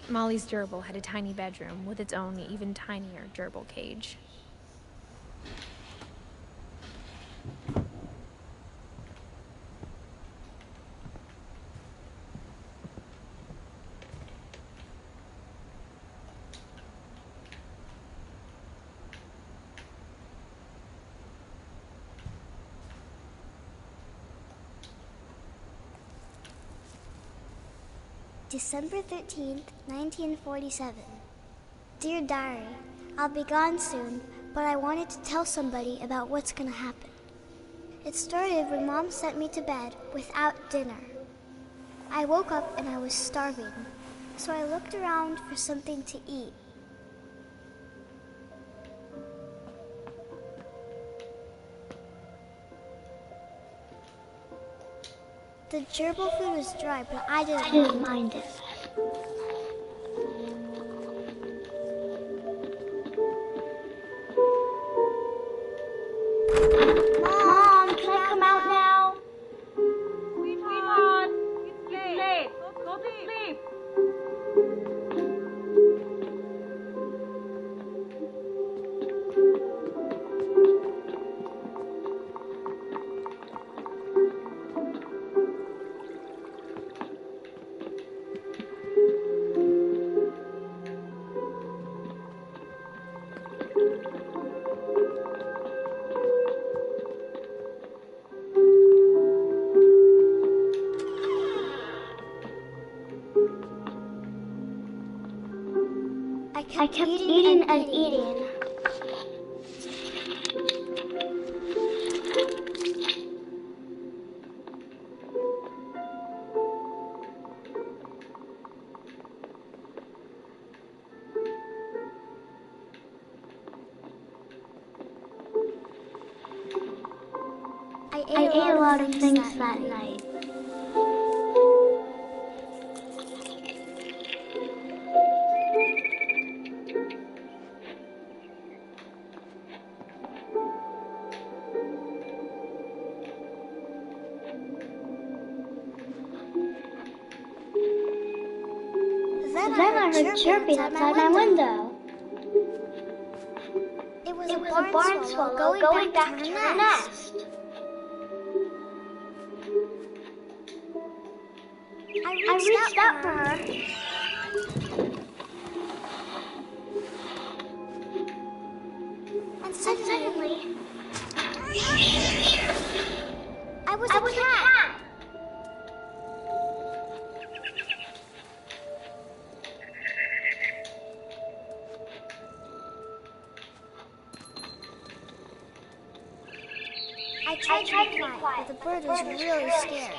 Molly's gerbil had a tiny bedroom with its own even tinier gerbil cage. December 13th, 1947. Dear Diary, I'll be gone soon, but I wanted to tell somebody about what's gonna happen. It started when Mom sent me to bed without dinner. I woke up and I was starving, so I looked around for something to eat. The gerbil food was dry, but I didn't mind it. Mom, can I come out now? Sweetheart, it's late. Go to sleep. I kept eating and eating. I ate a lot of things that night. Then I heard chirping outside my window. It was a barn swallow going back to her nest. I reached out for her. And suddenly, I was a cat. I tried to be quiet, but the bird was really scared.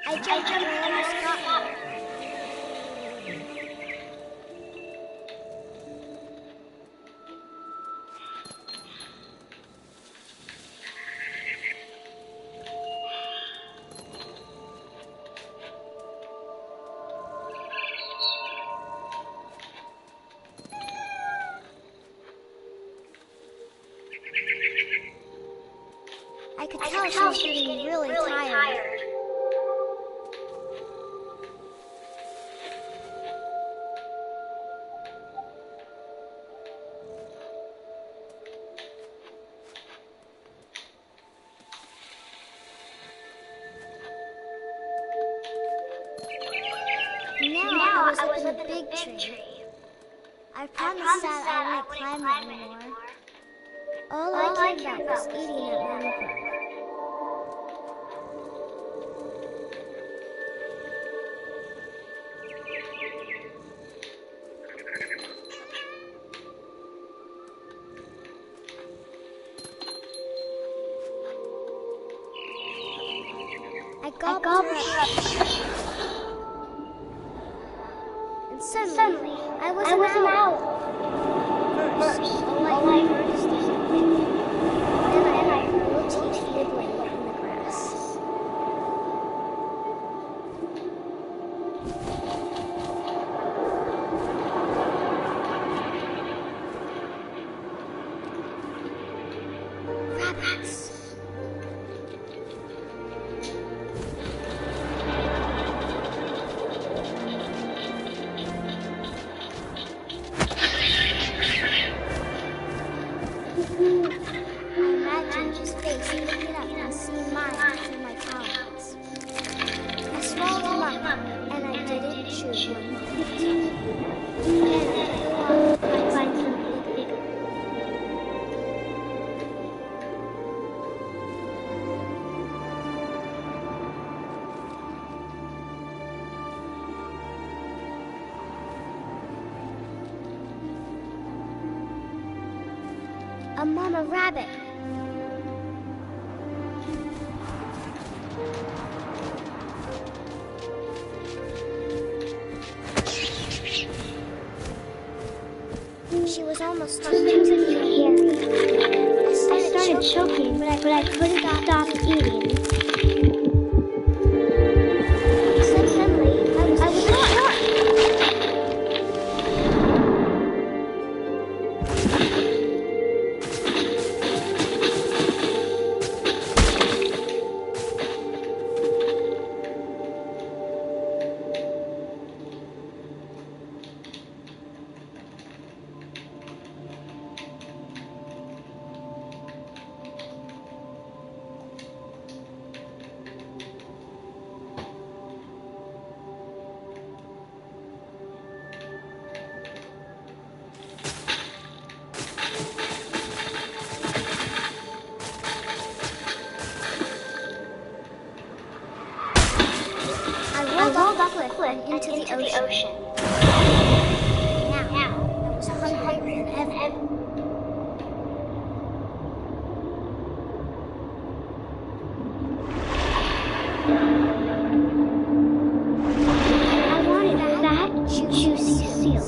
I jumped and I almost got her. I could tell she was getting really tired. I was up in a big tree. I promised Dad I wouldn't climb it anymore. All I cared about was eating that little bird. I gobbled her up. And suddenly, I was an owl. First, all I heard is the wind. Then I heard little teeth nibbling in the grass. Rabbits. A mama rabbit. She was almost too big to be here. I started choking, but I couldn't stop eating. Suddenly, I was caught. I rolled off the cliff and into the ocean. Now, I was hungry than ever. I wanted that juicy seal.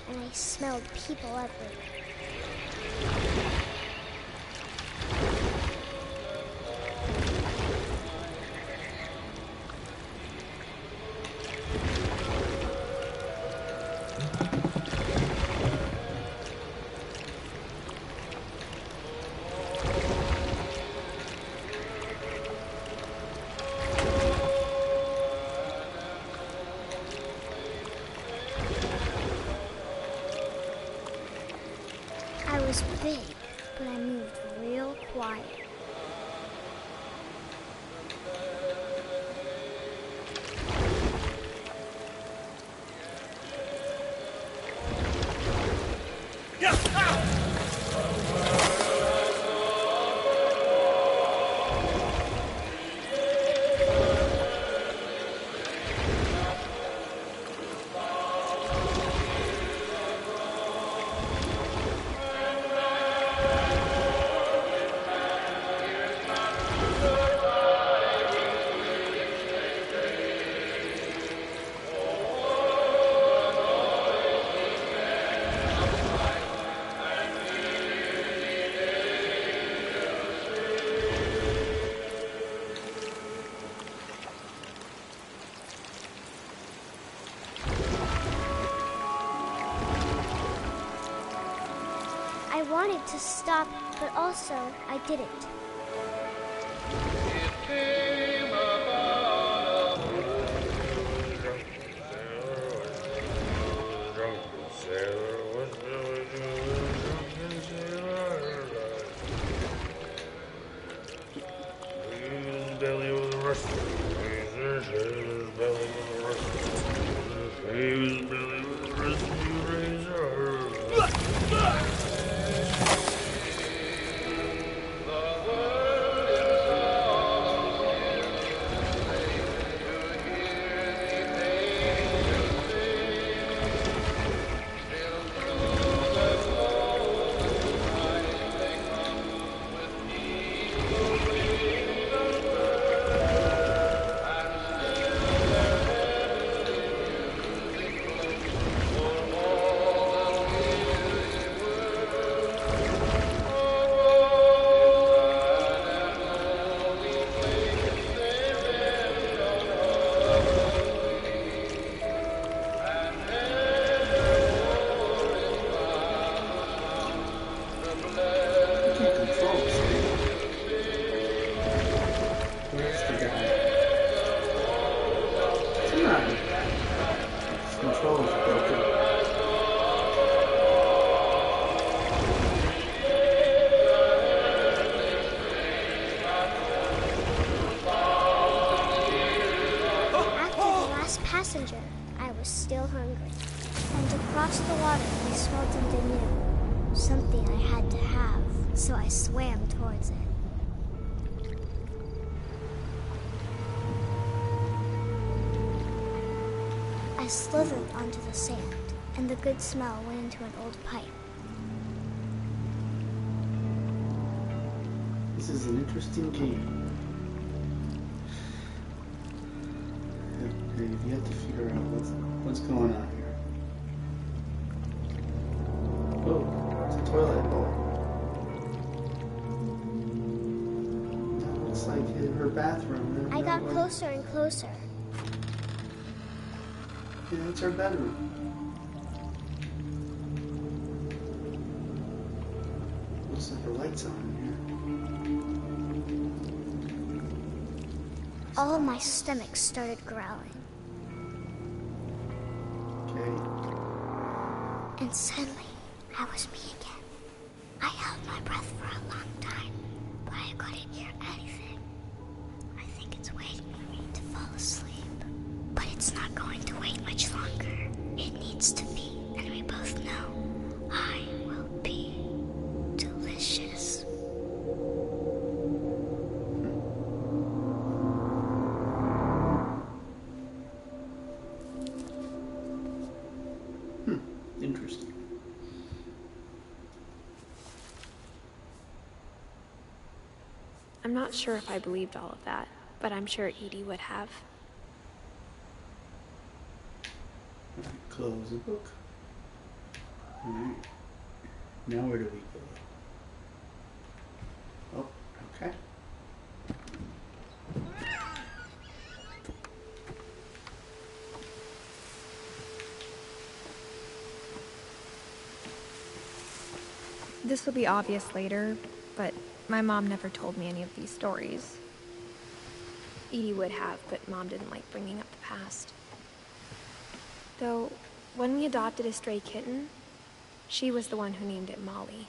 And I smelled people everywhere. was big, but I moved real quiet. I wanted to stop, but also I didn't. Passenger, I was still hungry. And across the water, I smelled something new. Something I had to have, so I swam towards it. I slithered onto the sand, and the good smell went into an old pipe. This is an interesting game. You've yet to figure out what's going on here. Oh, it's a toilet bowl. That looks like her bathroom. I got closer and closer. Yeah, it's her bedroom. Looks like her lights on here. All my stomach started growling. And suddenly, I was me again. I held my breath for a long time, but I couldn't hear anything. I think it's waiting for me to fall asleep. But it's not going to wait much longer. It needs to be, and we both know I will be delicious. Interesting. I'm not sure if I believed all of that, but I'm sure Edie would have. Close the book. Alright. Now where do we go? Oh, okay. This will be obvious later, but my mom never told me any of these stories. Edie would have, but Mom didn't like bringing up the past. Though, when we adopted a stray kitten, she was the one who named it Molly.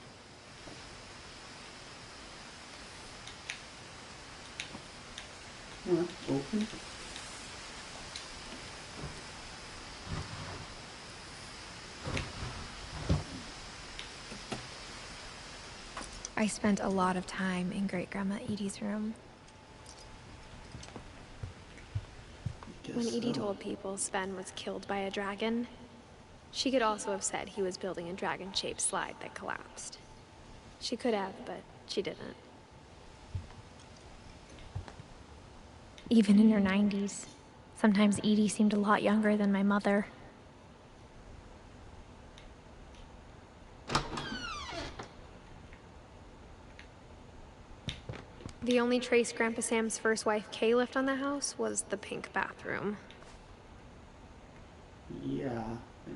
Open. I spent a lot of time in Great-Grandma Edie's room. When Edie told people Sven was killed by a dragon, she could also have said he was building a dragon-shaped slide that collapsed. She could have, but she didn't. Even in her 90s, sometimes Edie seemed a lot younger than my mother. The only trace Grandpa Sam's first wife, Kay, left on the house was the pink bathroom. Yeah, I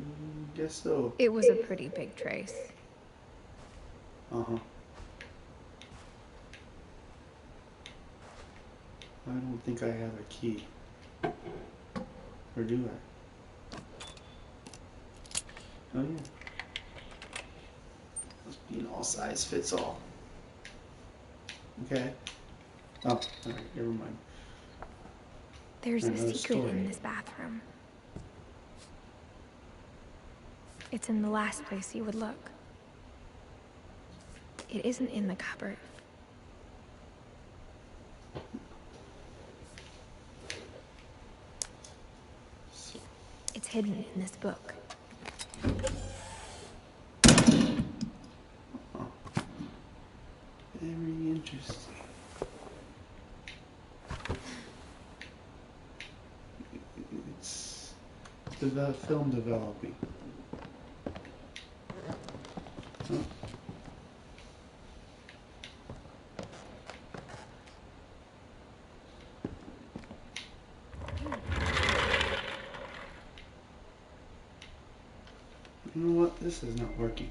guess so. It was a pretty big trace. Uh-huh. I don't think I have a key. Or do I? Oh yeah. Must be an all size fits all. Okay. Oh, alright, never mind. There's a Another secret story. in this bathroom. It's in the last place you would look. It isn't in the cupboard. It's hidden in this book. Oh, very interesting. It's film developing. Oh. You know what? This is not working.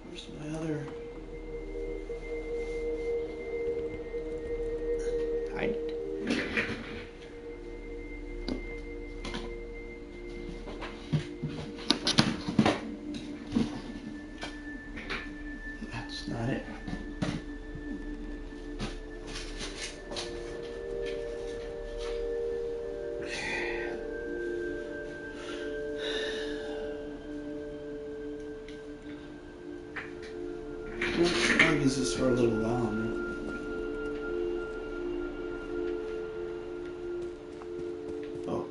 Where's my other... Hide it. That's not it. I'll use this for a little while. Oh.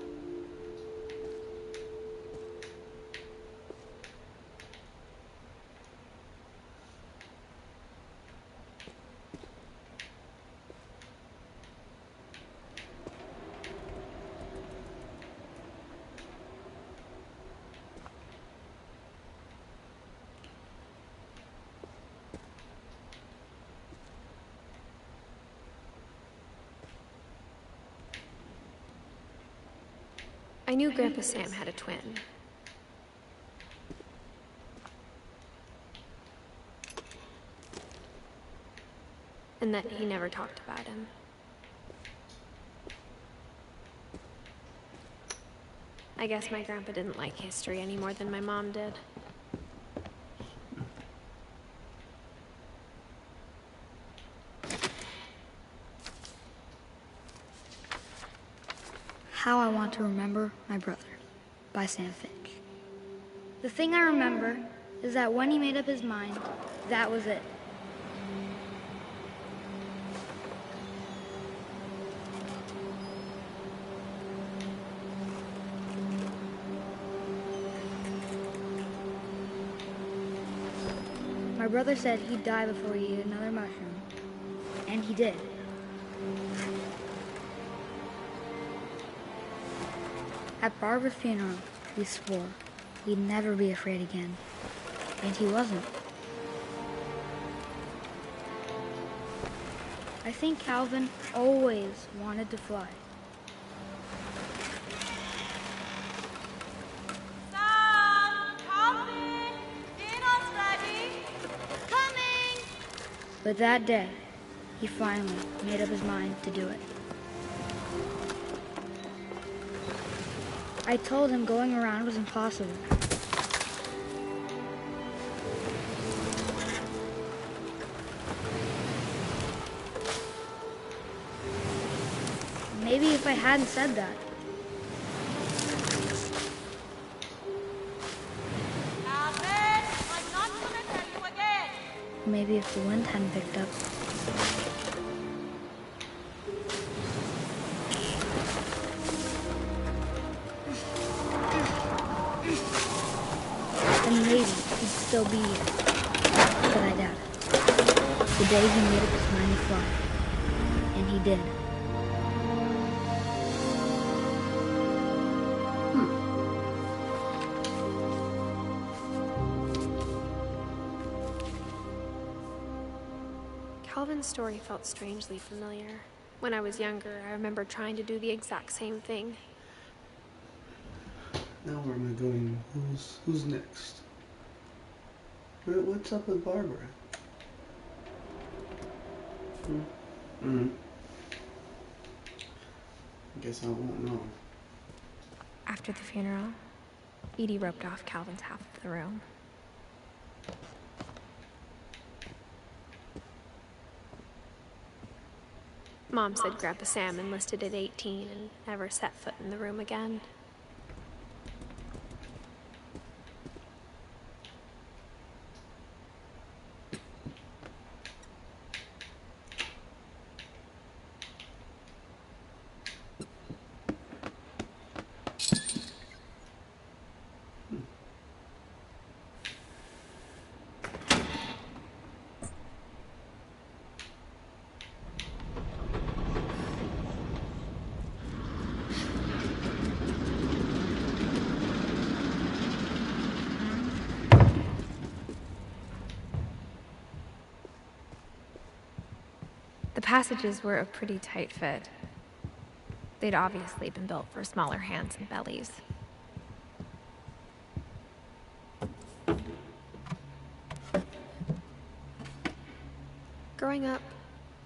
I knew Grandpa Sam had a twin. And that he never talked about him. I guess my grandpa didn't like history any more than my mom did. How I Want to Remember My Brother by Sam Finch. The thing I remember is that when he made up his mind, that was it. My brother said he'd die before he ate another mushroom, and he did. At Barbara's funeral, he swore he'd never be afraid again, and he wasn't. I think Calvin always wanted to fly. Calvin! Dinner's ready! Coming! But that day, he finally made up his mind to do it. I told him going around was impossible. hadn't said that. Alvin, I'm not gonna tell you again. Maybe if the wind hadn't picked up. Then maybe he'd still be here. But I doubt it. The day he made up his mind to fly. And he did. Calvin's story felt strangely familiar. When I was younger, I remember trying to do the exact same thing. Now where am I going? Who's next? What's up with Barbara? I guess I won't know. After the funeral, Edie roped off Calvin's half of the room. Mom said Grandpa Sam enlisted at 18 and never set foot in the room again. The passages were a pretty tight fit. They'd obviously been built for smaller hands and bellies. Growing up,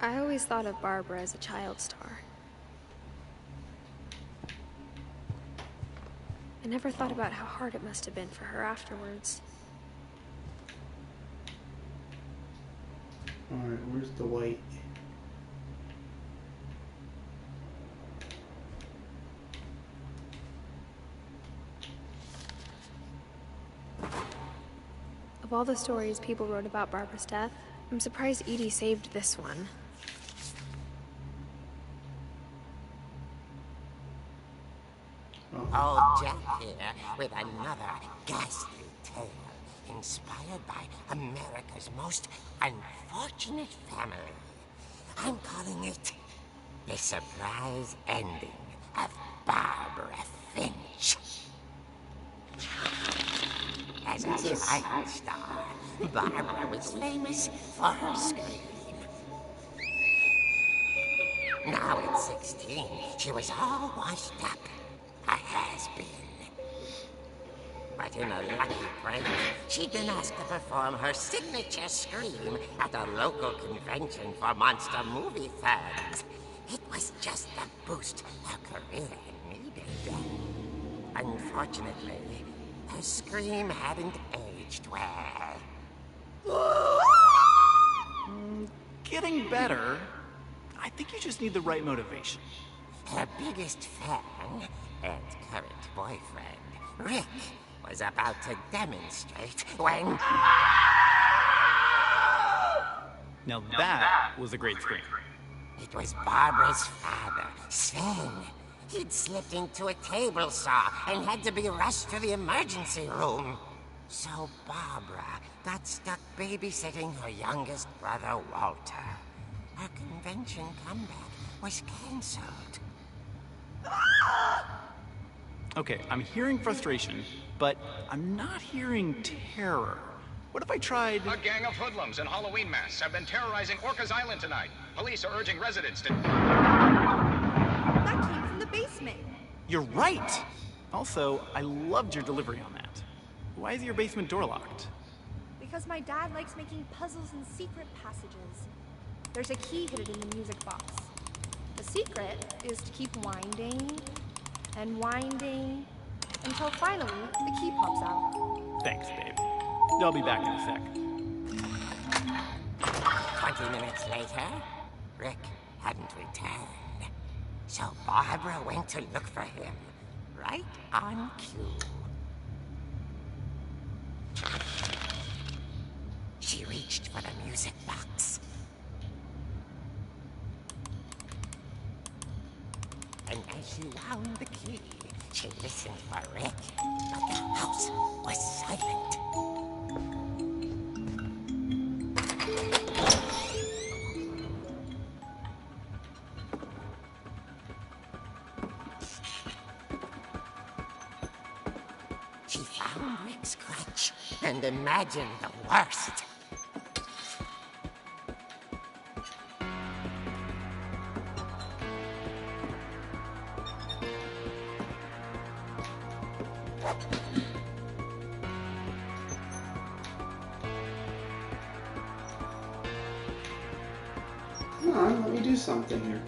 I always thought of Barbara as a child star. I never thought about how hard it must have been for her afterwards. Alright, where's the white? Of all the stories people wrote about Barbara's death, I'm surprised Edie saved this one. Old Jack here with another ghastly tale inspired by America's most unfortunate family. I'm calling it The Surprise Ending of Barbara Finch. As a child star, Barbara was famous for her scream. Now at 16, she was all washed up. A has-been. But in a lucky break, she'd been asked to perform her signature scream at a local convention for monster movie fans. It was just the boost her career needed. Unfortunately, her scream hadn't aged well. Getting better. I think you just need the right motivation. Her biggest fan and current boyfriend, Rick, was about to demonstrate when... Now that was a great scream. It was Barbara's father, Sven. He'd slipped into a table saw and had to be rushed to the emergency room. So Barbara got stuck babysitting her youngest brother, Walter. Her convention comeback was cancelled. Okay, I'm hearing frustration, but I'm not hearing terror. What if I tried... A gang of hoodlums in Halloween masks have been terrorizing Orcas Island tonight. Police are urging residents to... That came from the basement. You're right! Also, I loved your delivery on that. Why is your basement door locked? Because my dad likes making puzzles and secret passages. There's a key hidden in the music box. The secret is to keep winding and winding until finally the key pops out. Thanks, babe. I'll be back in a sec. 20 minutes later, Rick hadn't returned. So Barbara went to look for him, right on cue. She reached for the music box. And as she wound the key, she listened for Rick, but the house was silent. She found Rick's crutch and imagined the worst. Come on, let me do something here.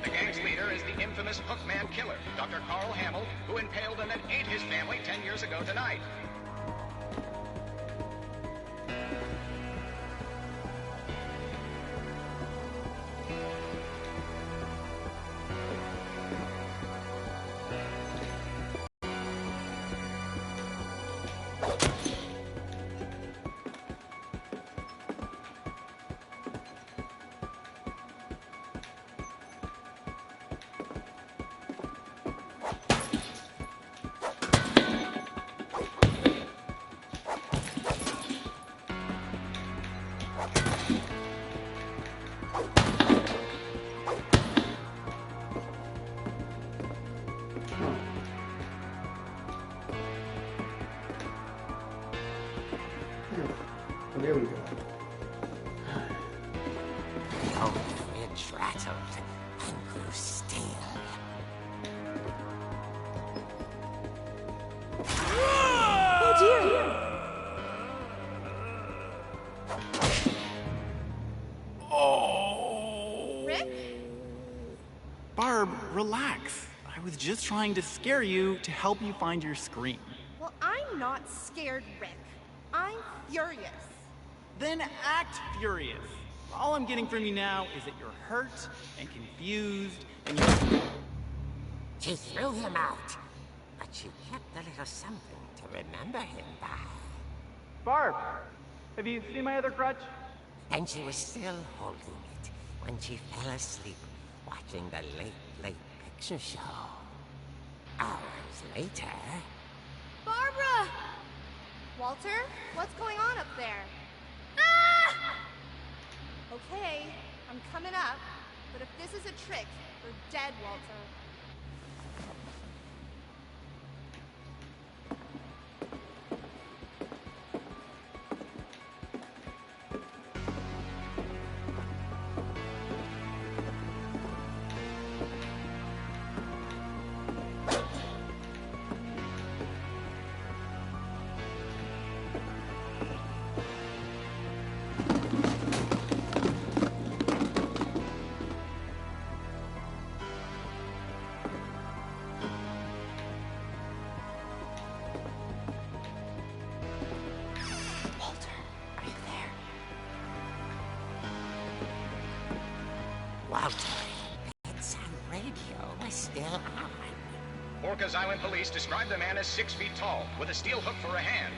The gang's leader is the infamous Hookman killer, Dr. Carl Hamill, who impaled and then ate his family 10 years ago tonight. Oh, there we go. The old fridge rattled and grew still. Oh dear! Oh! Rick? Barb, relax. I was just trying to scare you to help you find your scream. Well, I'm not scared, Rick. I'm furious. Then act furious. All I'm getting from you now is that you're hurt and confused and you're... She threw him out, but she kept a little something to remember him by. Barb, have you seen my other crutch? And she was still holding it when she fell asleep watching the late picture show. Hours later... Barbara! Walter, what's going on up there? Okay, I'm coming up, but if this is a trick, we're dead, Walter. Walter, bedside radio was still on. Orcas Island police describe the man as 6 feet tall, with a steel hook for a hand.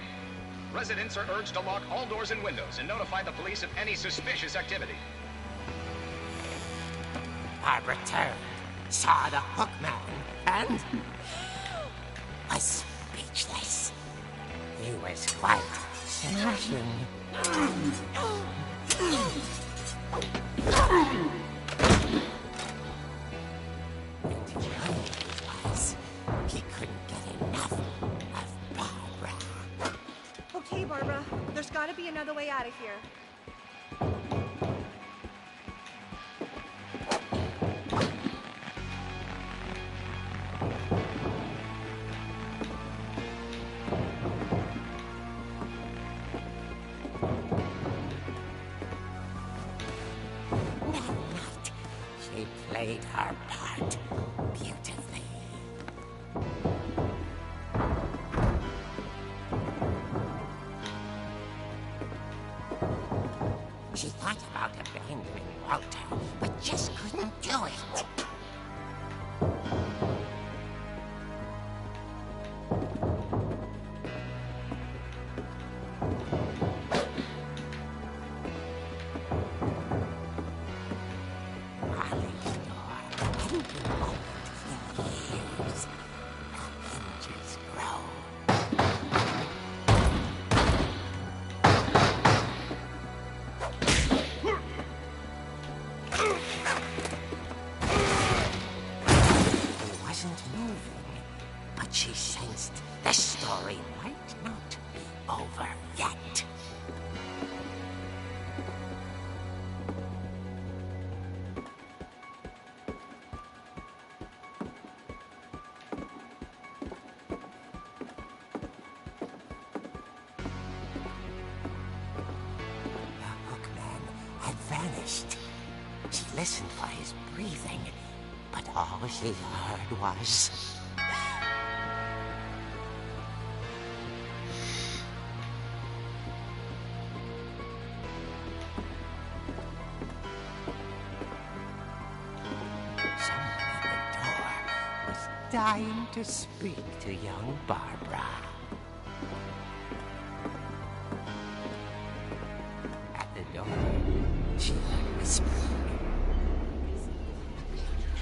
Residents are urged to lock all doors and windows and notify the police of any suspicious activity. Barbara turned, saw the hook man, and was speechless. He was quite smashing. And the truth was, he couldn't get enough of Barbara. Okay, Barbara, there's gotta be another way out of here. She played her part beautifully. She thought about abandoning Walter, but just couldn't do it. She sensed the story might not be over yet. The hookman had vanished. She listened for his breathing, but all she heard was... dying to speak to young Barbara. At the door, she heard whispering.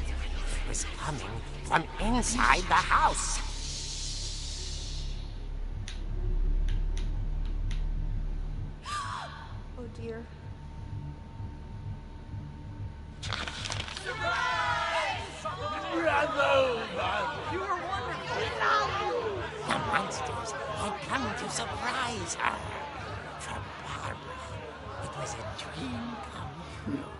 It was coming from inside the house. Oh dear. You were wonderful. The monsters had come to surprise her. For Barbara, it was a dream come true.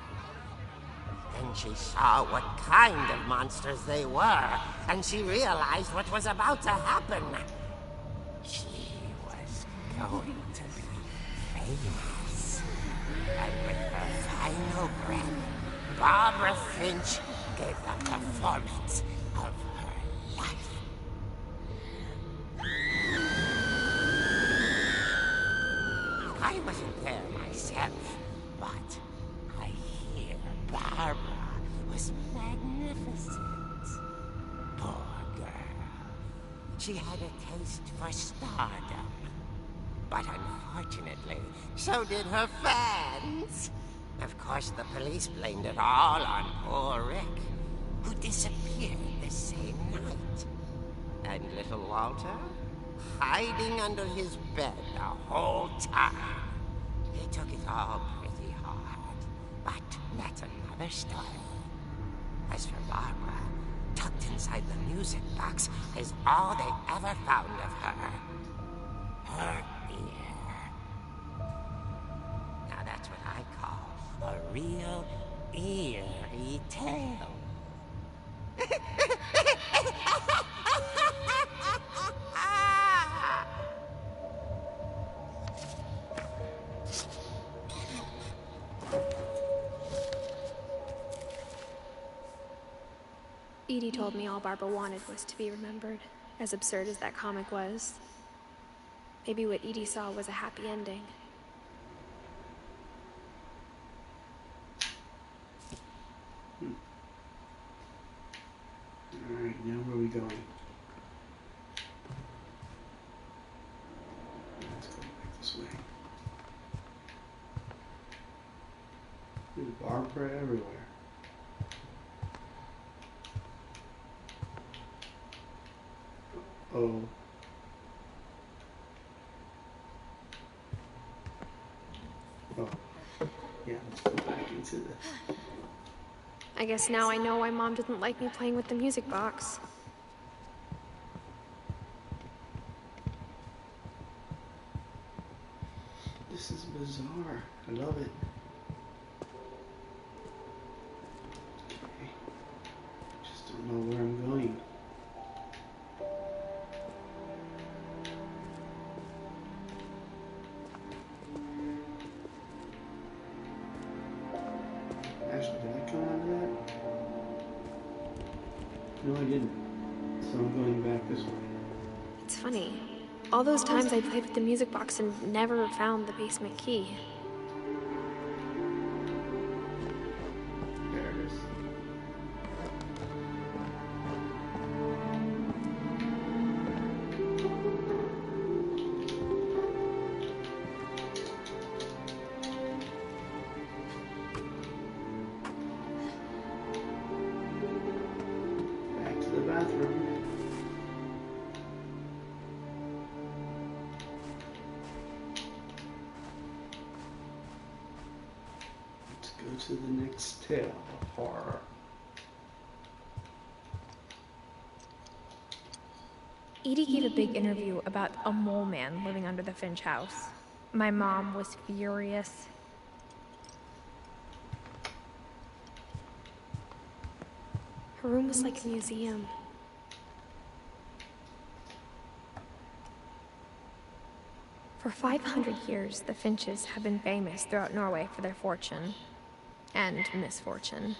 Then she saw what kind of monsters they were, and she realized what was about to happen. She was going to be famous. And with her final breath, Barbara Finch gave the performance of her life. I wasn't there myself, but I hear Barbara was magnificent. Poor girl. She had a taste for stardom. But unfortunately, so did her fans. Of course, the police blamed it all on poor Rick, who disappeared the same night. And little Walter, hiding under his bed the whole time. He took it all pretty hard, but that's another story. As for Barbara, tucked inside the music box is all they ever found of her. Her ear. Now that's what I call a real eerie tale. Edie told me all Barbara wanted was to be remembered, as absurd as that comic was. Maybe what Edie saw was a happy ending. Alright, now where are we going? Let's go back this way. There's Barbara everywhere. Oh. Oh. Yeah, let's go back into the... I guess now I know why Mom didn't like me playing with the music box. This is bizarre. I love it. Okay. Just don't know where I'm going. Actually, did I come out of that? No, I didn't. So I'm going back this way. It's funny. All those times I played with the music box and never found the basement key. to the next tale of horror. Edie gave a big interview about a mole man living under the Finch house. My mom was furious. Her room was like a museum. For 500 years, the Finches have been famous throughout Norway for their fortune and misfortune.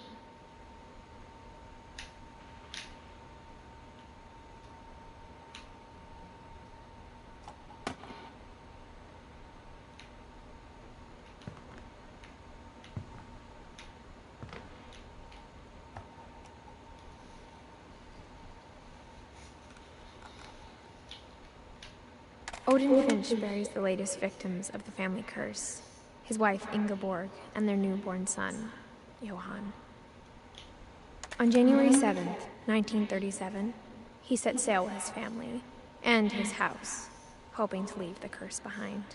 Odin Finch buries the latest victims of the family curse, his wife Ingeborg and their newborn son, Johan. On January 7th, 1937, he set sail with his family and his house, hoping to leave the curse behind.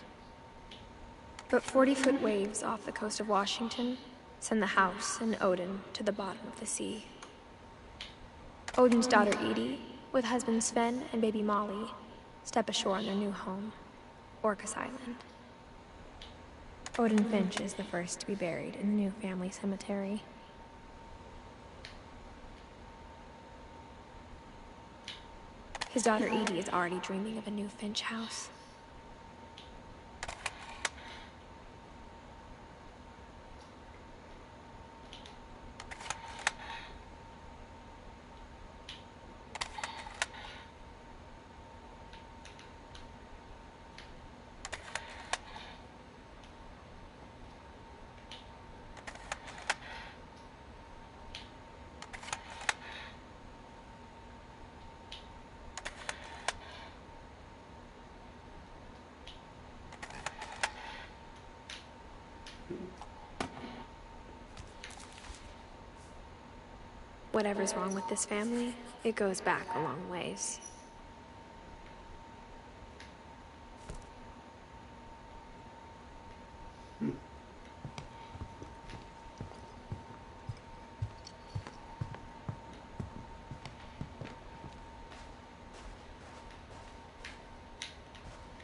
But 40-foot waves off the coast of Washington send the house and Odin to the bottom of the sea. Odin's daughter Edie, with husband Sven and baby Molly, step ashore on their new home, Orcas Island. Odin Finch is the first to be buried in the new family cemetery. His daughter Edie is already dreaming of a new Finch house. Whatever's wrong with this family, it goes back a long ways.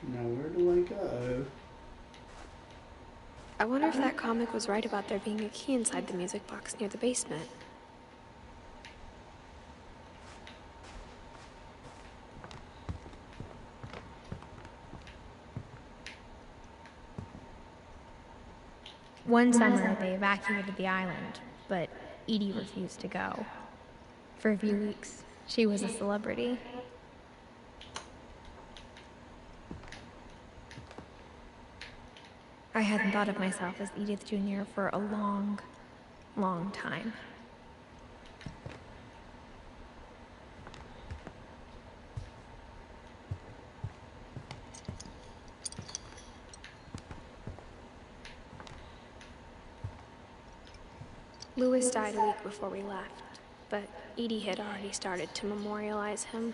Now where do I go? I wonder if that comic was right about there being a key inside the music box near the basement. One summer, they evacuated the island, but Edie refused to go. For a few weeks, she was a celebrity. I hadn't thought of myself as Edith Jr. for a long, long time. Louis died a week before we left, but Edie had already started to memorialize him.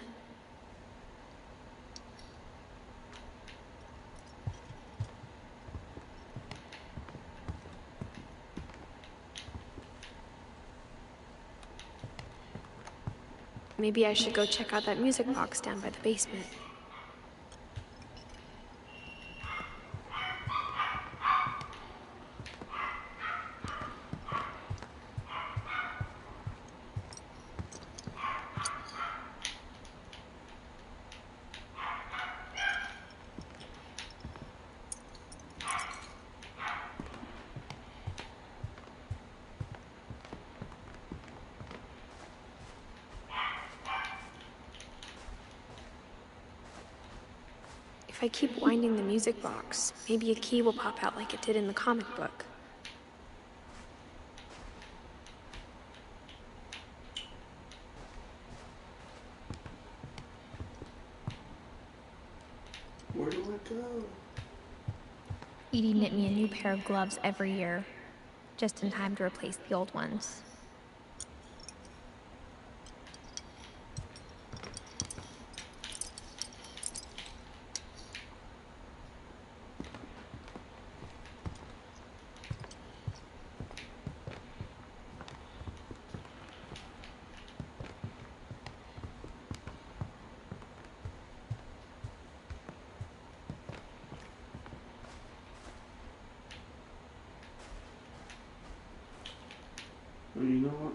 Maybe I should go check out that music box down by the basement. If I keep winding the music box, maybe a key will pop out like it did in the comic book. Where do I go? Edie knit me a new pair of gloves every year, just in time to replace the old ones. Oh, you know what?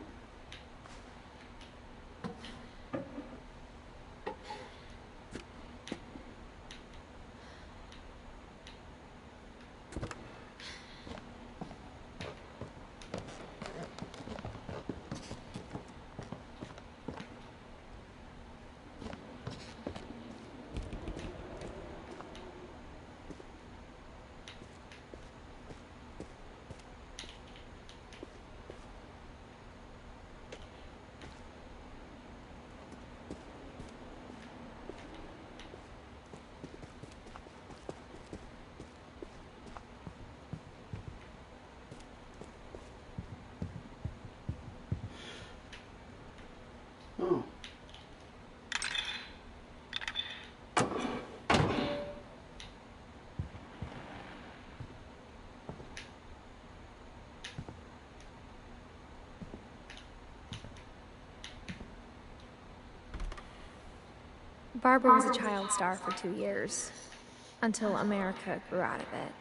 Oh. Barbara was a child star for 2 years, until America grew out of it.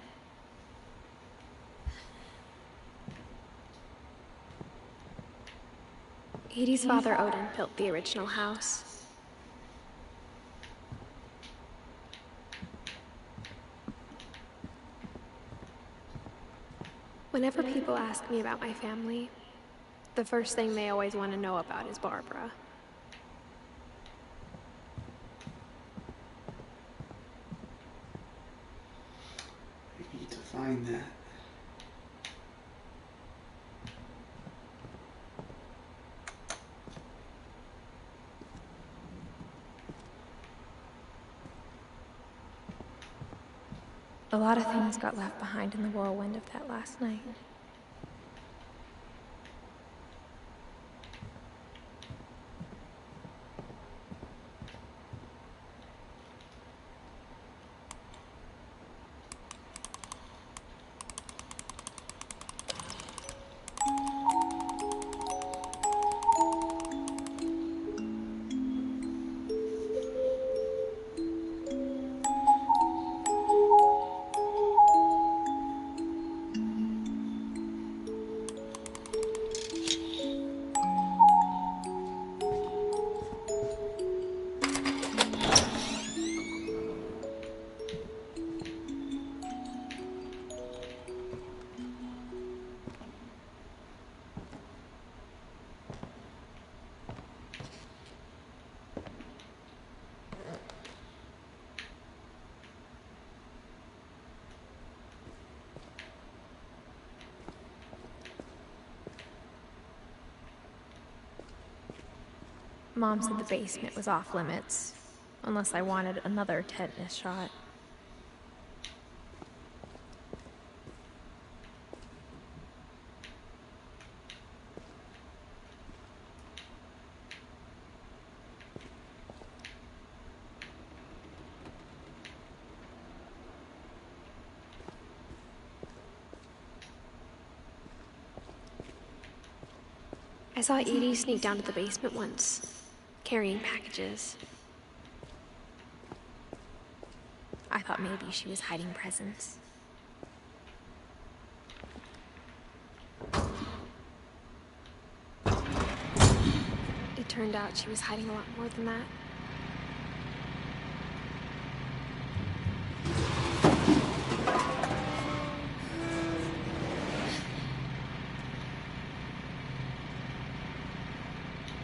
Edie's father, Odin, built the original house. Whenever people ask me about my family, the first thing they always want to know about is Barbara. I need to find that. A lot of things got left behind in the whirlwind of that last night. Mom said the basement was off limits, unless I wanted another tetanus shot. I saw Edie sneak down to the basement once, carrying packages. I thought maybe she was hiding presents. It turned out she was hiding a lot more than that.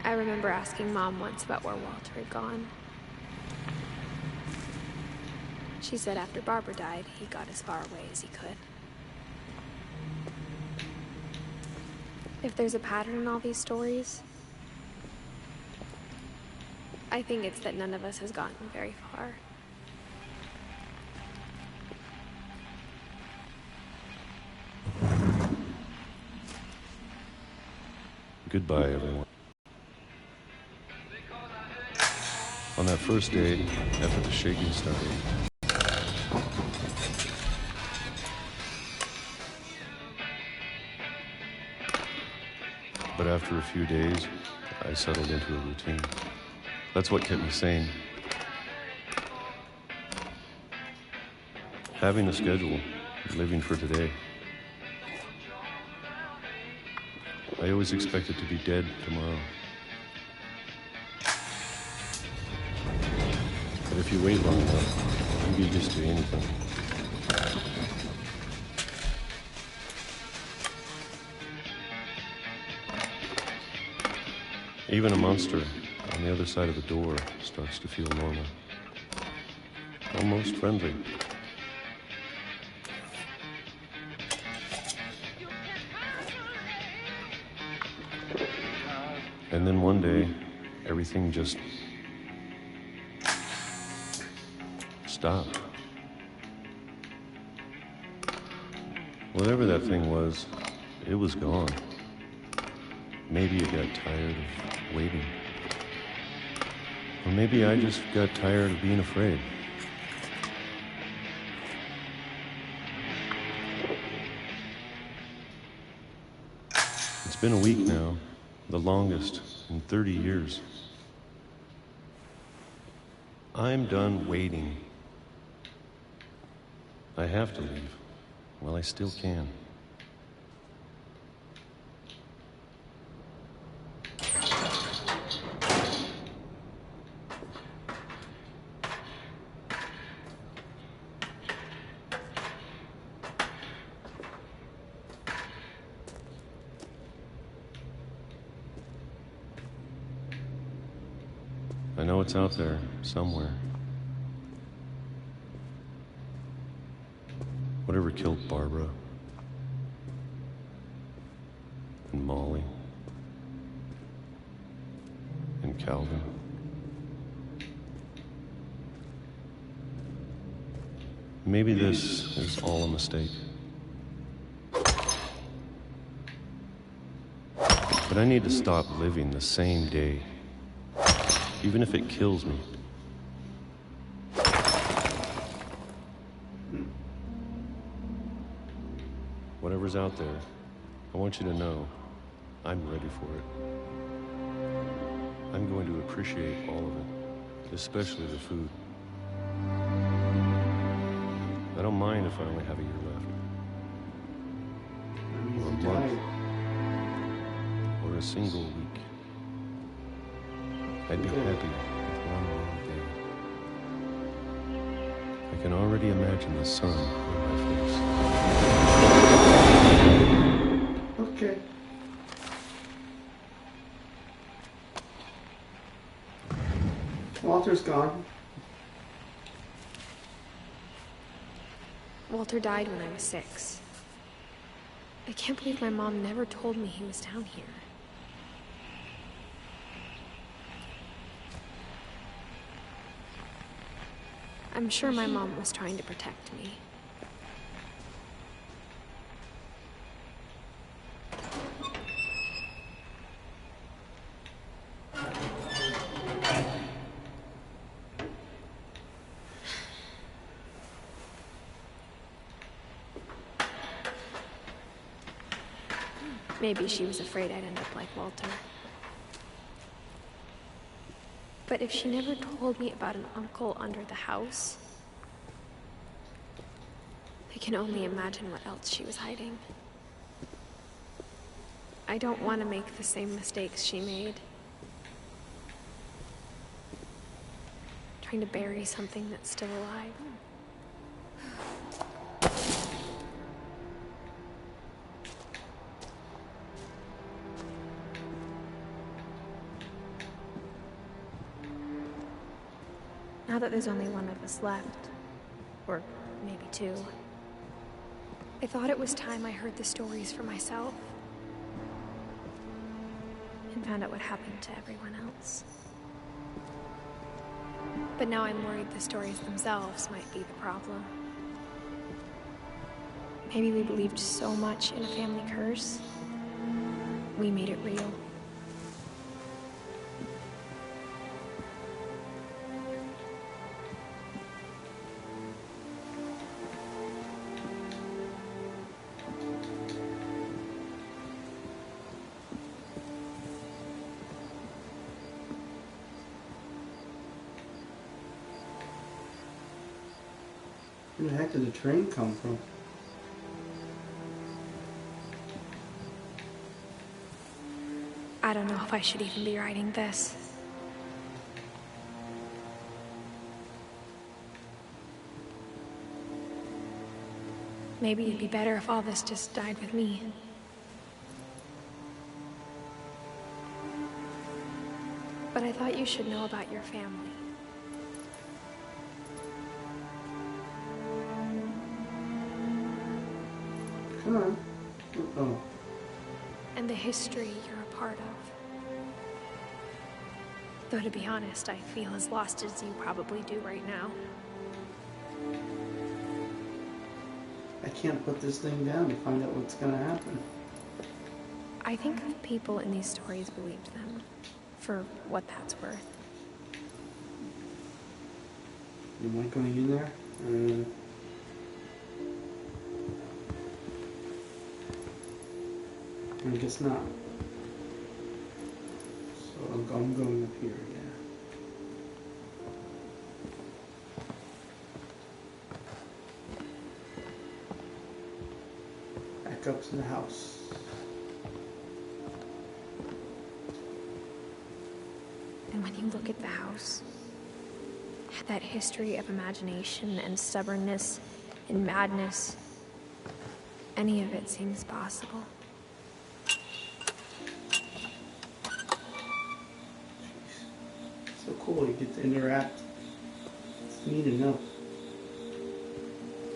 I remember asking Mom once about where Walter had gone. She said after Barbara died, he got as far away as he could. If there's a pattern in all these stories, I think it's that none of us has gotten very far. Goodbye, everyone. On that first day, after the shaking started, but after a few days, I settled into a routine. That's what kept me sane. Having a schedule, living for today. I I always expected to be dead tomorrow. But if you wait long enough, you get used to anything. Even a monster on the other side of the door starts to feel normal. Almost friendly. And then one day, everything just stopped. Whatever that thing was, it was gone. Maybe it got tired of waiting. Or maybe I just got tired of being afraid. It's been a week now, the longest in 30 years. I'm done waiting. I have to leave. Well, I still can. I know it's out there, somewhere. Whatever killed Barbara and Molly and Calvin. Maybe this is all a mistake. But I need to stop living the same day, even if it kills me. Whatever's out there, I want you to know I'm ready for it. I'm going to appreciate all of it, especially the food. I don't mind if I only have a year left. Or a month. Or a single week. I'd be happy with one long day. I can already imagine the sun on my face. Okay. Walter's gone. Walter died when I was 6. I can't believe my mom never told me he was down here. I'm sure my mom was trying to protect me. Maybe she was afraid I'd end up like Walter. But if she never told me about an uncle under the house, I can only imagine what else she was hiding. I don't want to make the same mistakes she made. Trying to bury something that's still alive. Now that there's only one of us left, or maybe 2, I thought it was time I heard the stories for myself and found out what happened to everyone else. But now I'm worried the stories themselves might be the problem. Maybe we believed so much in a family curse, we made it real. Where the heck did the train come from? I don't know if I should even be writing this. Maybe it'd be better if all this just died with me. But I thought you should know about your family. Come on. Oh. And the history you're a part of. Though to be honest, I feel as lost as you probably do right now. I can't put this thing down to find out what's gonna happen. I think the people in these stories believed them, for what that's worth. You mind going in there? I guess not. So I'm going up here, yeah. Back up to the house. And when you look at the house, that history of imagination and stubbornness and madness, any of it seems possible. So cool, you get to interact. It's neat enough.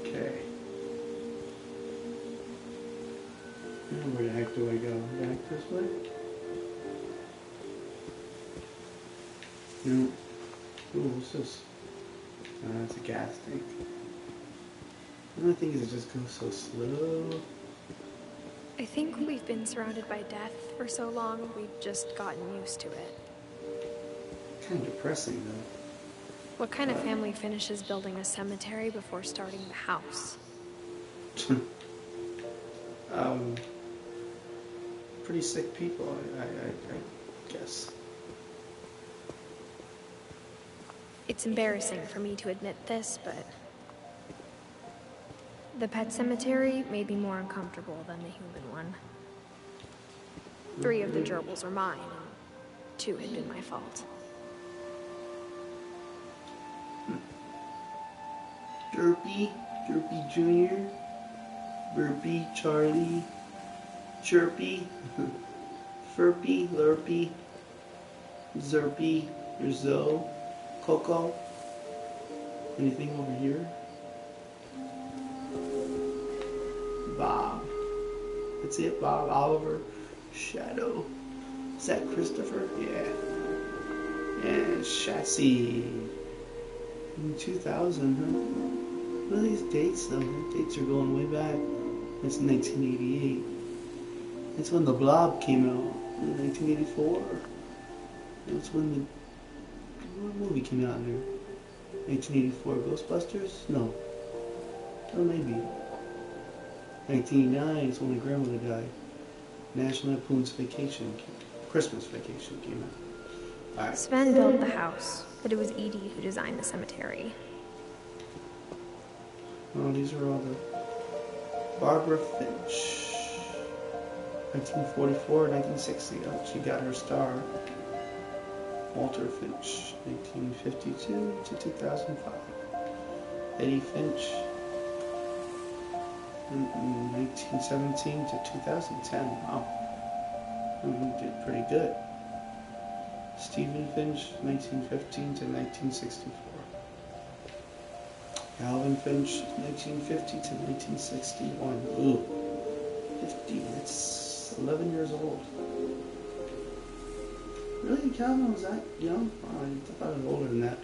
Okay. Now where the heck do I go? Back this way? No. Ooh, what's this? That's a gas tank. Another thing is it just goes so slow. I think we've been surrounded by death for so long, we've just gotten used to it. Kind of depressing, though. What kind of family finishes building a cemetery before starting the house? Pretty sick people, I guess. It's embarrassing for me to admit this, but the pet cemetery made me more uncomfortable than the human one. 3 of the gerbils are mine, and 2 had been my fault. Derpy Jr., Burpy, Charlie, Chirpy, Furpy, Lurpy, Zerpy, Rizzo, Coco. Anything over here? Bob. That's it, Bob. Oliver, Shadow. Is that Christopher? Yeah. And Chassis. In 2000, huh? What are these dates, though? The dates are going way back. That's 1988. That's when The Blob came out. 1984. That's when what movie came out there? 1984. Ghostbusters? No. Oh, maybe. 1989 is when my grandmother died. National Lampoon's Christmas Vacation came out. All right. Sven built the house, but it was Edie who designed the cemetery. Oh, these are all the Barbara Finch. 1944, 1960. Oh, she got her star. Walter Finch, 1952 to 2005. Eddie Finch, 1917 to 2010. Wow. He did pretty good. Stephen Finch, 1915 to 1964. Calvin Finch, 1950 to 1961. Ooh, 50. That's 11 years old. Really, Calvin was that young? Oh, I thought he was older than that.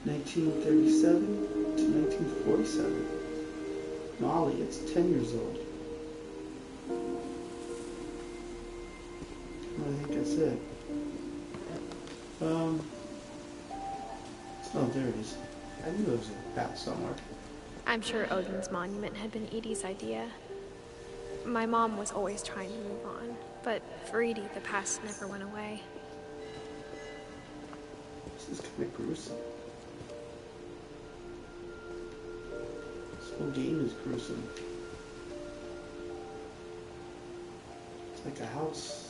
1937 to 1947. Molly, it's 10 years old. I think that's it. Oh, there it is. I knew there was a path somewhere. I'm sure Odin's monument had been Edie's idea. My mom was always trying to move on, but for Edie, the past never went away. This is kind of gruesome. This whole game is gruesome. It's like a house.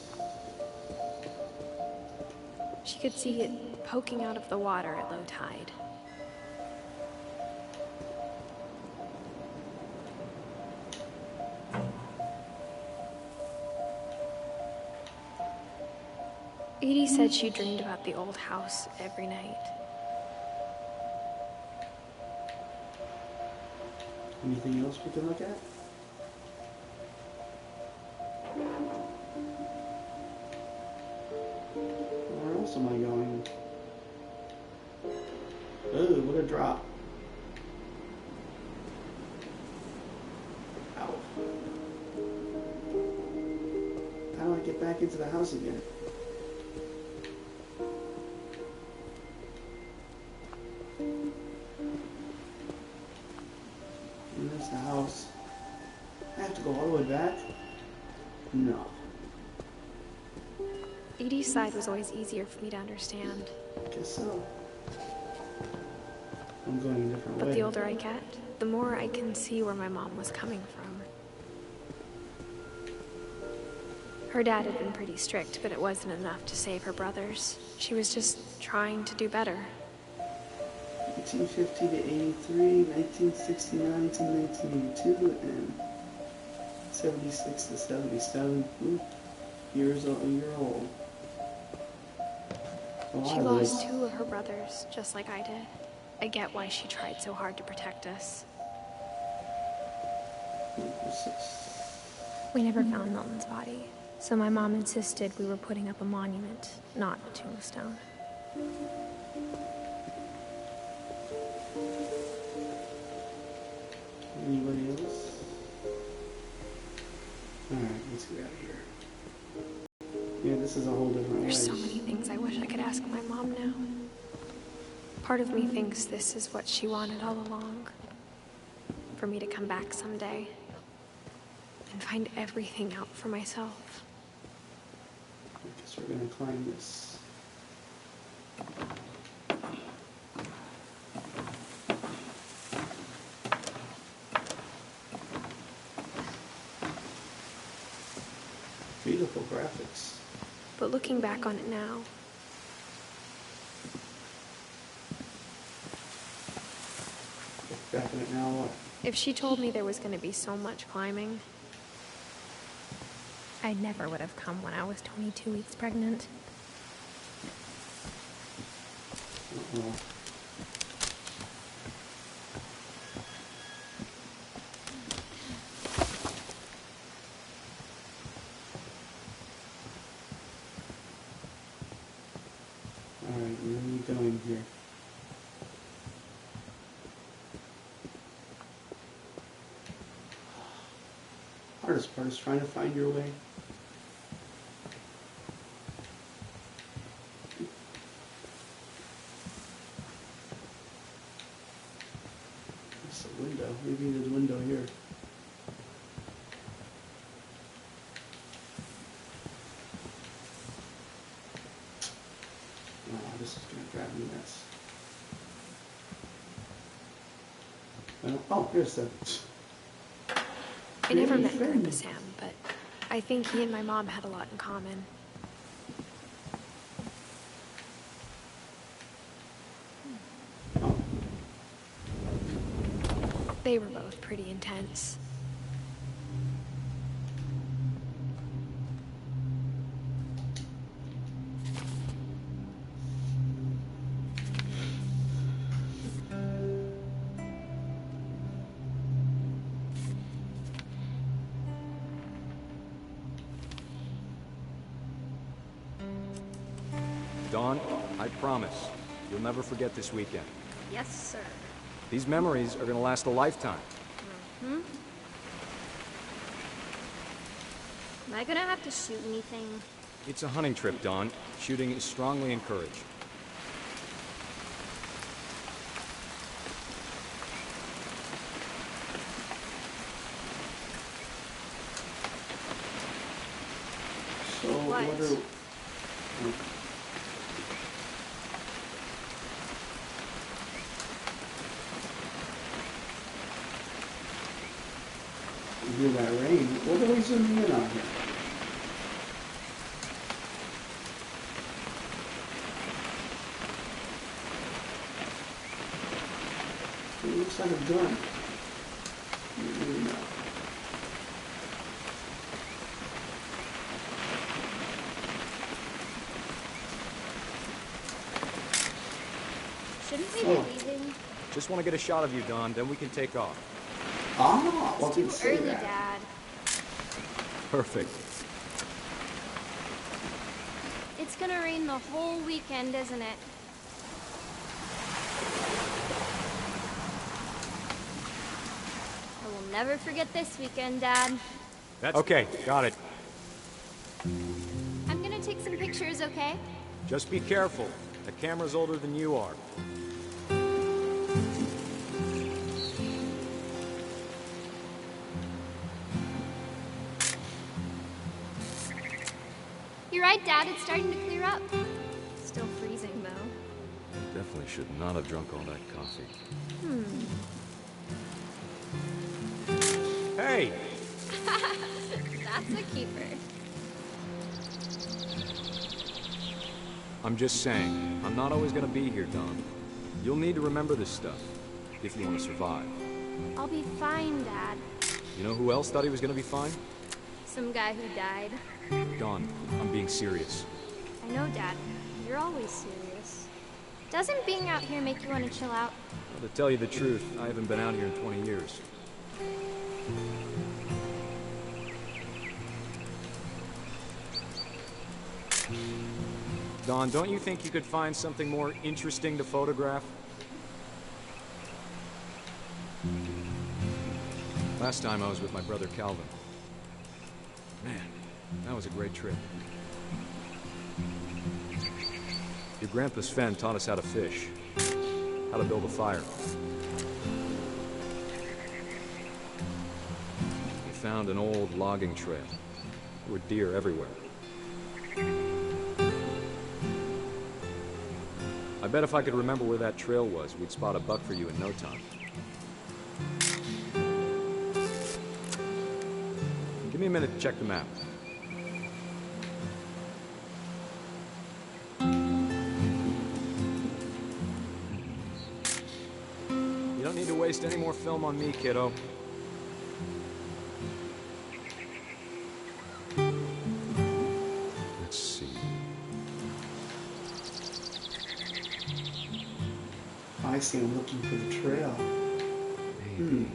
She could see it poking out of the water at low tide. Edie said she dreamed about the old house every night. Anything else we can look at? Where else am I going? Oh, what a drop. Ow. How do I get back into the house again? And there's the house. I have to go all the way back? No. Edie's side was always easier for me to understand. Guess so. I'm going a different way. But the older I get, the more I can see where my mom was coming from. Her dad had been pretty strict, but it wasn't enough to save her brothers. She was just trying to do better. 1950 to 83, 1969 to 1982, and 76 to 77. Years old, a year old. She lost 2 of her brothers, just like I did. I get why she tried so hard to protect us. We never found Milton's body, so my mom insisted we were putting up a monument, not a tombstone. Anybody else? Alright, let's get out of here. Yeah, this is a whole different way. There's so many things I wish I could ask my mom now. Part of me thinks this is what she wanted all along. For me to come back someday and find everything out for myself. I guess we're gonna climb this. Beautiful graphics. But looking back on it now, Back in it now, what? if she told me there was going to be so much climbing, I never would have come when I was 22 weeks pregnant. Uh-oh. Alright, where are we going here? Hardest part is trying to find your way. It's a window. Maybe there's a window here. Oh, this is going to drive me nuts. Well, oh, here's the... I never met Grandpa Sam, but I think he and my mom had a lot in common. Oh, They were both pretty intense. Dawn, I promise, you'll never forget this weekend. Yes, sir. These memories are gonna last a lifetime. Hmm? Am I gonna have to shoot anything? It's a hunting trip, Dawn. Shooting is strongly encouraged. so what are... You hear that rain? What are we zooming in on here? It looks like a gun. No. Shouldn't we be leaving? Just want to get a shot of you, Don, then we can take off. Ah, well, didn't Too say early, that. Dad. Perfect. It's gonna rain the whole weekend, isn't it? I will never forget this weekend, Dad. That's okay, got it. I'm gonna take some pictures, okay? Just be careful. The camera's older than you are. You're right, Dad. It's starting to clear up. Still freezing, though. Definitely should not have drunk all that coffee. Hey! That's a keeper. I'm just saying, I'm not always gonna be here, Don. You'll need to remember this stuff, if you want to survive. I'll be fine, Dad. You know who else thought he was gonna be fine? Some guy who died. Don, I'm being serious. I know, Dad. You're always serious. Doesn't being out here make you want to chill out? Well, to tell you the truth, I haven't been out here in 20 years. Don, don't you think you could find something more interesting to photograph? Last time I was with my brother Calvin. Man, that was a great trip. Your grandpa Sven taught us how to fish, how to build a fire. We found an old logging trail. There were deer everywhere. I bet if I could remember where that trail was, we'd spot a buck for you in no time. Give me a minute to check the map. You don't need to waste any more film on me, kiddo. Let's see. I see him looking for the trail. Maybe.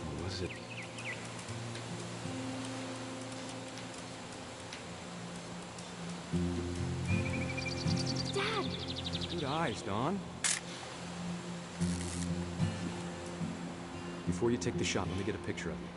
What was it? Dad! Good eyes, Don. Before you take the shot, let me get a picture of you.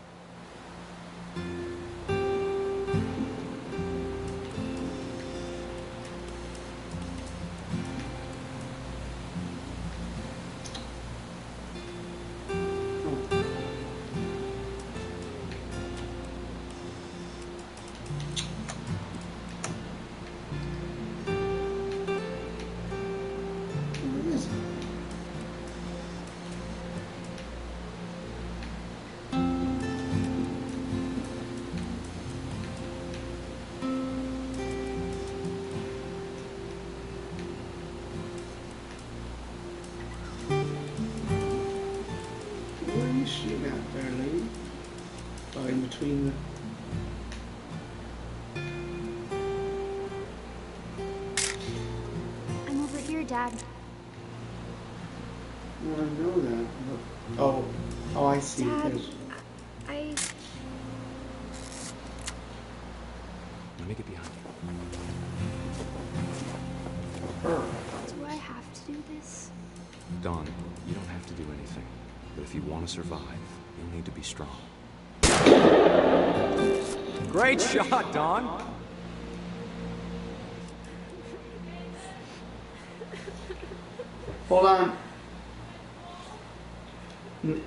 Where is it? Where are you shooting at there, lady? Oh, in between the... I'm over here, Dad. Well, I know that. But... Oh, I see. Dad, There's... I... Let me get behind you. Her. Do I have to do this? Don, you don't have to do anything. But if you want to survive, you'll need to be strong. Great shot, Don! Hold on.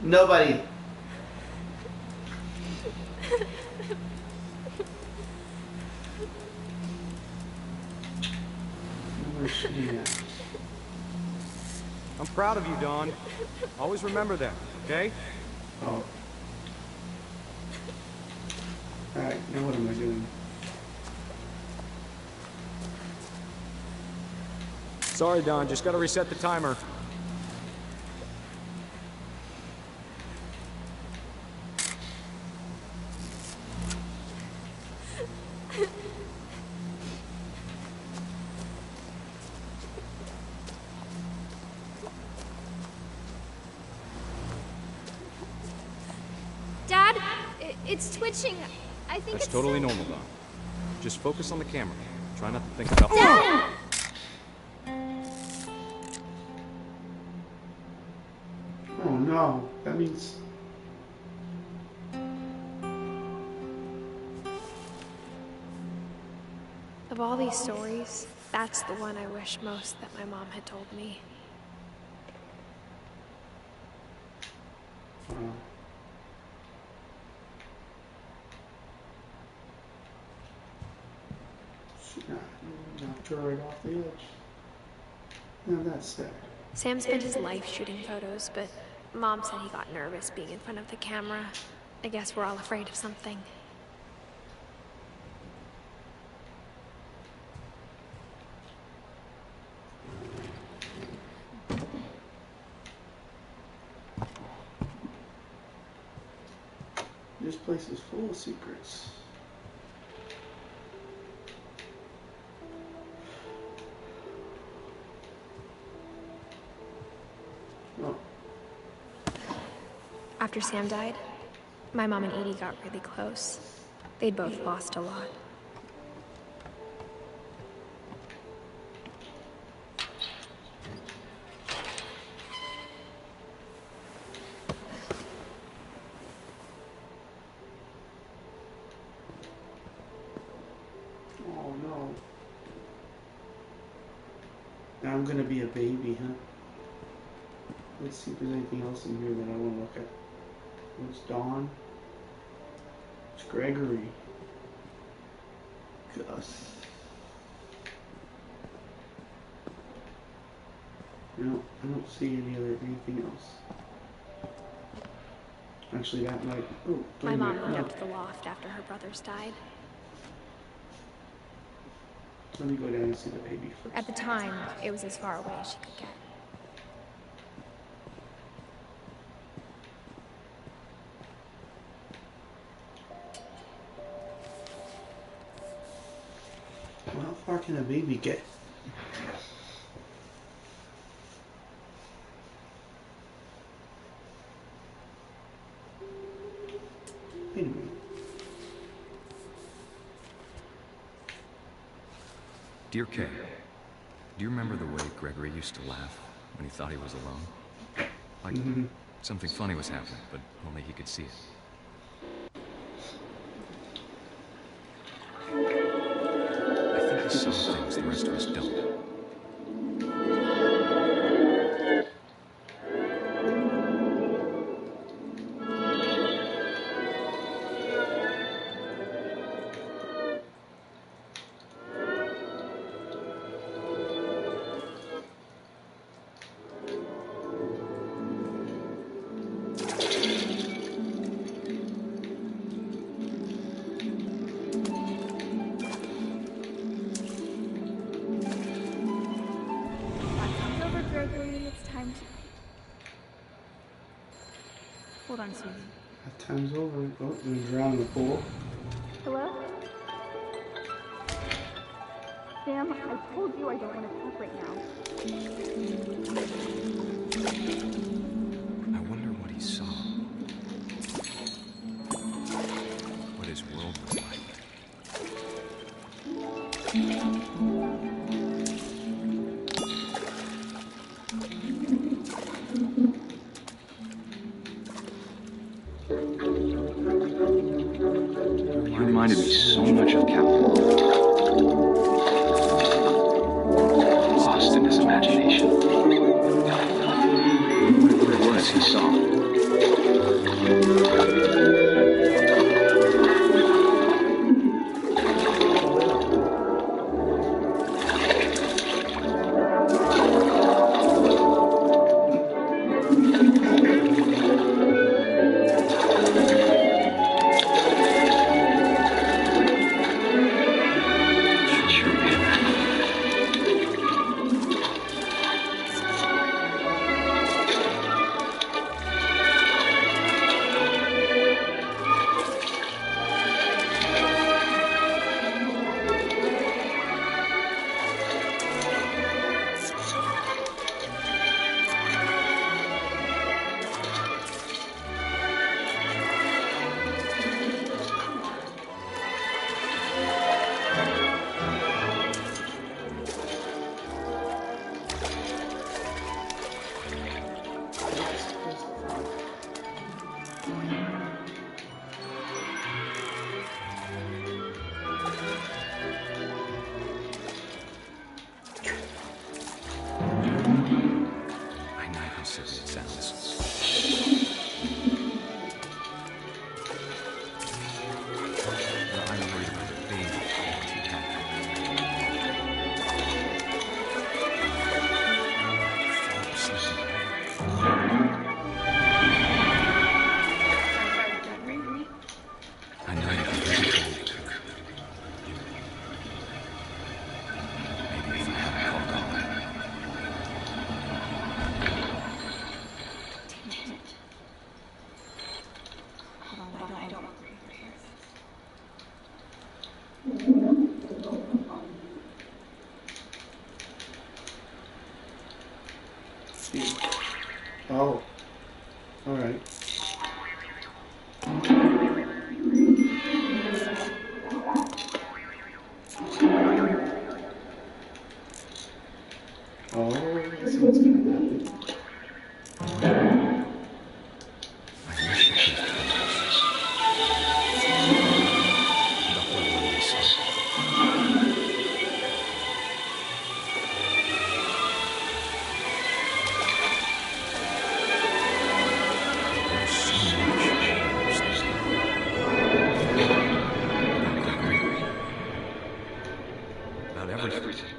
Nobody. Where's she at? I'm proud of you, Don. Always remember that, okay? Oh. Alright, now what am I doing? Sorry, Don, just gotta reset the timer. Dad, it's twitching. I think That's it's totally sick. normal, Don. Just focus on the camera. Try not to think about... Dad! Oh no, that means... Of all these stories, that's the one I wish most that my mom had told me. Knocked her right off the edge. Now that's sad. Sam spent his life shooting photos, but Mom said he got nervous being in front of the camera. I guess we're all afraid of something. This place is full of secrets. Oh. After Sam died, my mom and Edie got really close. They'd both lost a lot. Oh no. Now I'm gonna be a baby, huh? Let's see if there's anything else in here that I want to look at. It's Dawn. It's Gregory. Gus. No, I don't see anything else. Actually, that might... Oh, My mom moved up to the loft after her brothers died. Let me go down and see the baby first. At the time, it was as far away as she could get. Well, how far can a baby get? Wait a minute. Dear Kay, do you remember the way Gregory used to laugh when he thought he was alone? Like something funny was happening, but only he could see it. I think he saw things the rest of us don't. Hold on, Susan. That time's over. Oh, he's around the pool. Hello? Sam, I told you I don't want to talk right now. I wonder what he saw. What his world was like. Reminded me so much of Captain. Lost in his imagination. What it was he saw. Oh, that's what's gonna happen. I wish I could have told this. About what Wendy said. There's so much I don't understand. About Gregory. About everything.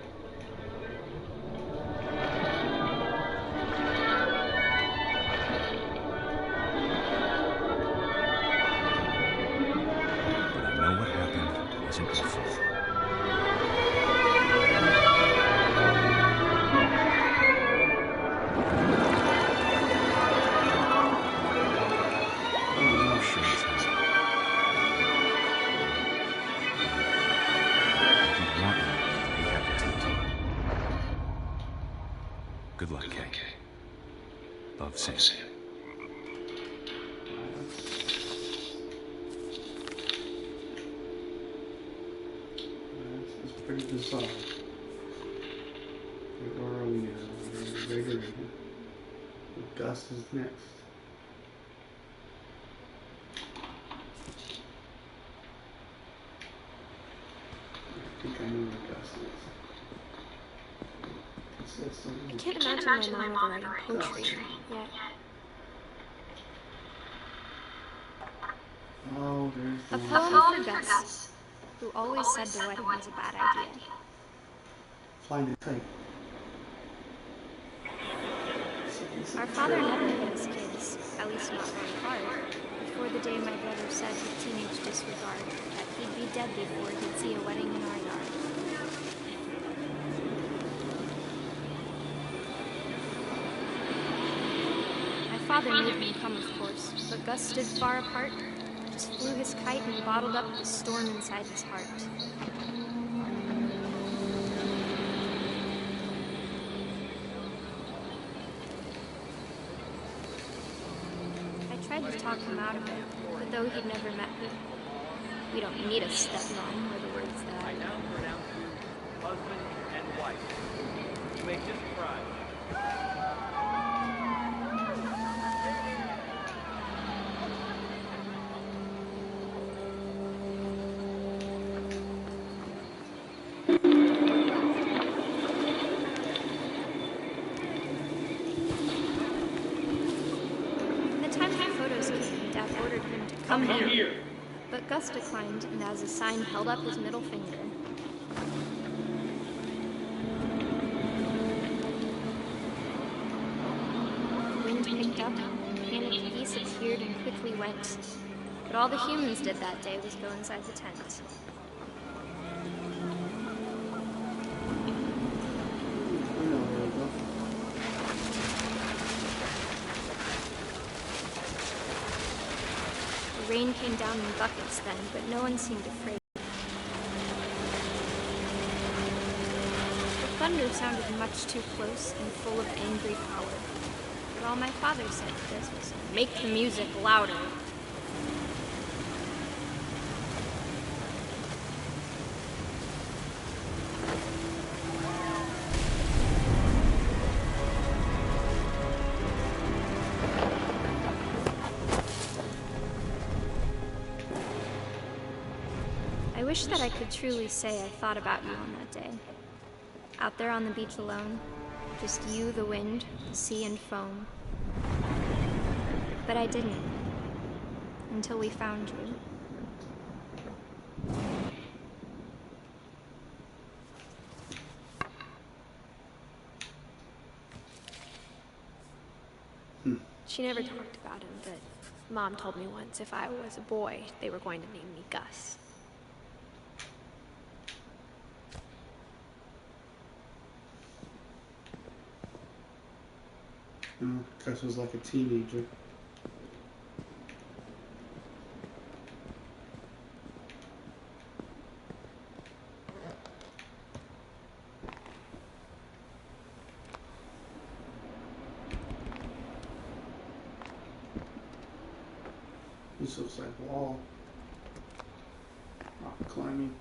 But I know what happened wasn't my fault. I'm sure as hell. If you want me, I'll be happy to. Good luck, Kay. Love, Sam. That's pretty bizarre. Where are we now? We're Gregory. Gus is next. I think I know where Gus is. I can't imagine my mom ever writing poetry yet. Oh, there's A the poem for Gus, who always said the wedding was a bad idea. Find it tight. Our father never hit his kids, at least not very hard, before the day my brother said with teenage disregard that he'd be dead before he'd see a wedding in our yard. My father made him come, of course, but Gus stood far apart, just flew his kite and bottled up the storm inside his heart. I tried to talk him out of it, but though he'd never met me, we don't need a stepmom were the words that I now pronounce you husband and wife. You may describe. Come here. But Gus declined, and as a sign held up his middle finger. The wind picked up, and panicked geese appeared and quickly went. But all the humans did that day was go inside the tent. The rain came down in buckets then, but no one seemed afraid. The thunder sounded much too close and full of angry power. But all my father said to this was, "Make the music louder." I wish that I could truly say I thought about you on that day. Out there on the beach alone, just you, the wind, the sea, and foam. But I didn't, until we found you. She never talked about him, but Mom told me once if I was a boy, they were going to name me Gus. Gus was like a teenager. This looks like wall. Rock climbing.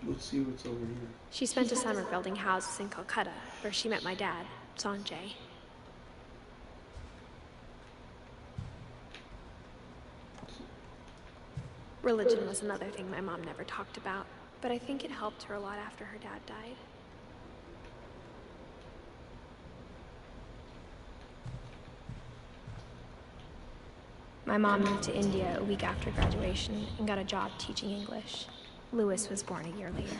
Let's see what's over here. She spent a summer building houses in Calcutta, where she met my dad, Sanjay. Religion was another thing my mom never talked about, but I think it helped her a lot after her dad died. My mom moved to India a week after graduation and got a job teaching English. Louis was born a year later.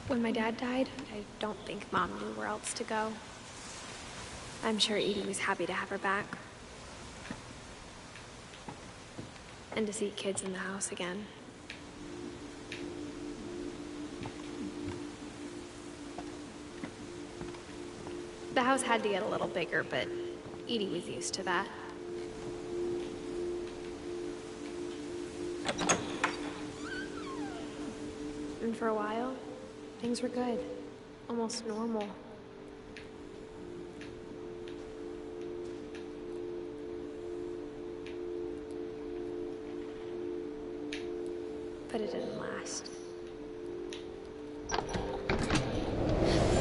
When my dad died, I don't think Mom knew where else to go. I'm sure Edie was happy to have her back. And to see kids in the house again. The house had to get a little bigger, but Edie was used to that. And for a while, things were good. Almost normal. But it didn't last.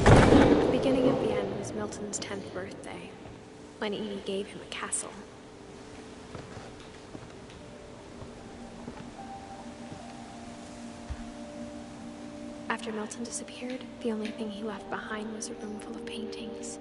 The beginning of the end was Milton's 10th birthday, when Edie gave him a castle. After Milton disappeared, the only thing he left behind was a room full of paintings.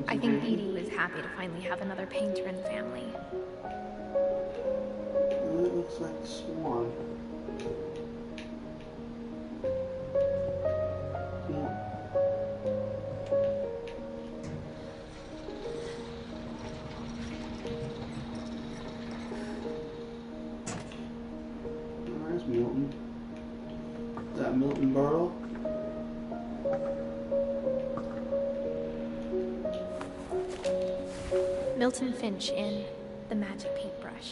I think Edie was happy to finally have another painter in the family. It looks like a swan. Yeah. There's Milton. Is that Milton Berle? Milton Finch in The Magic Paintbrush.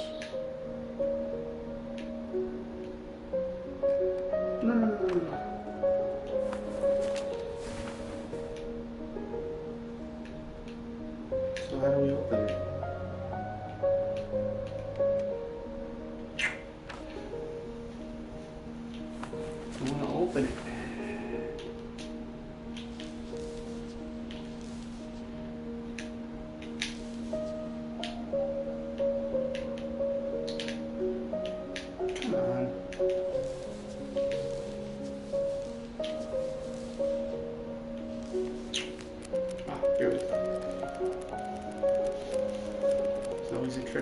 So how do we open it? I want to open it.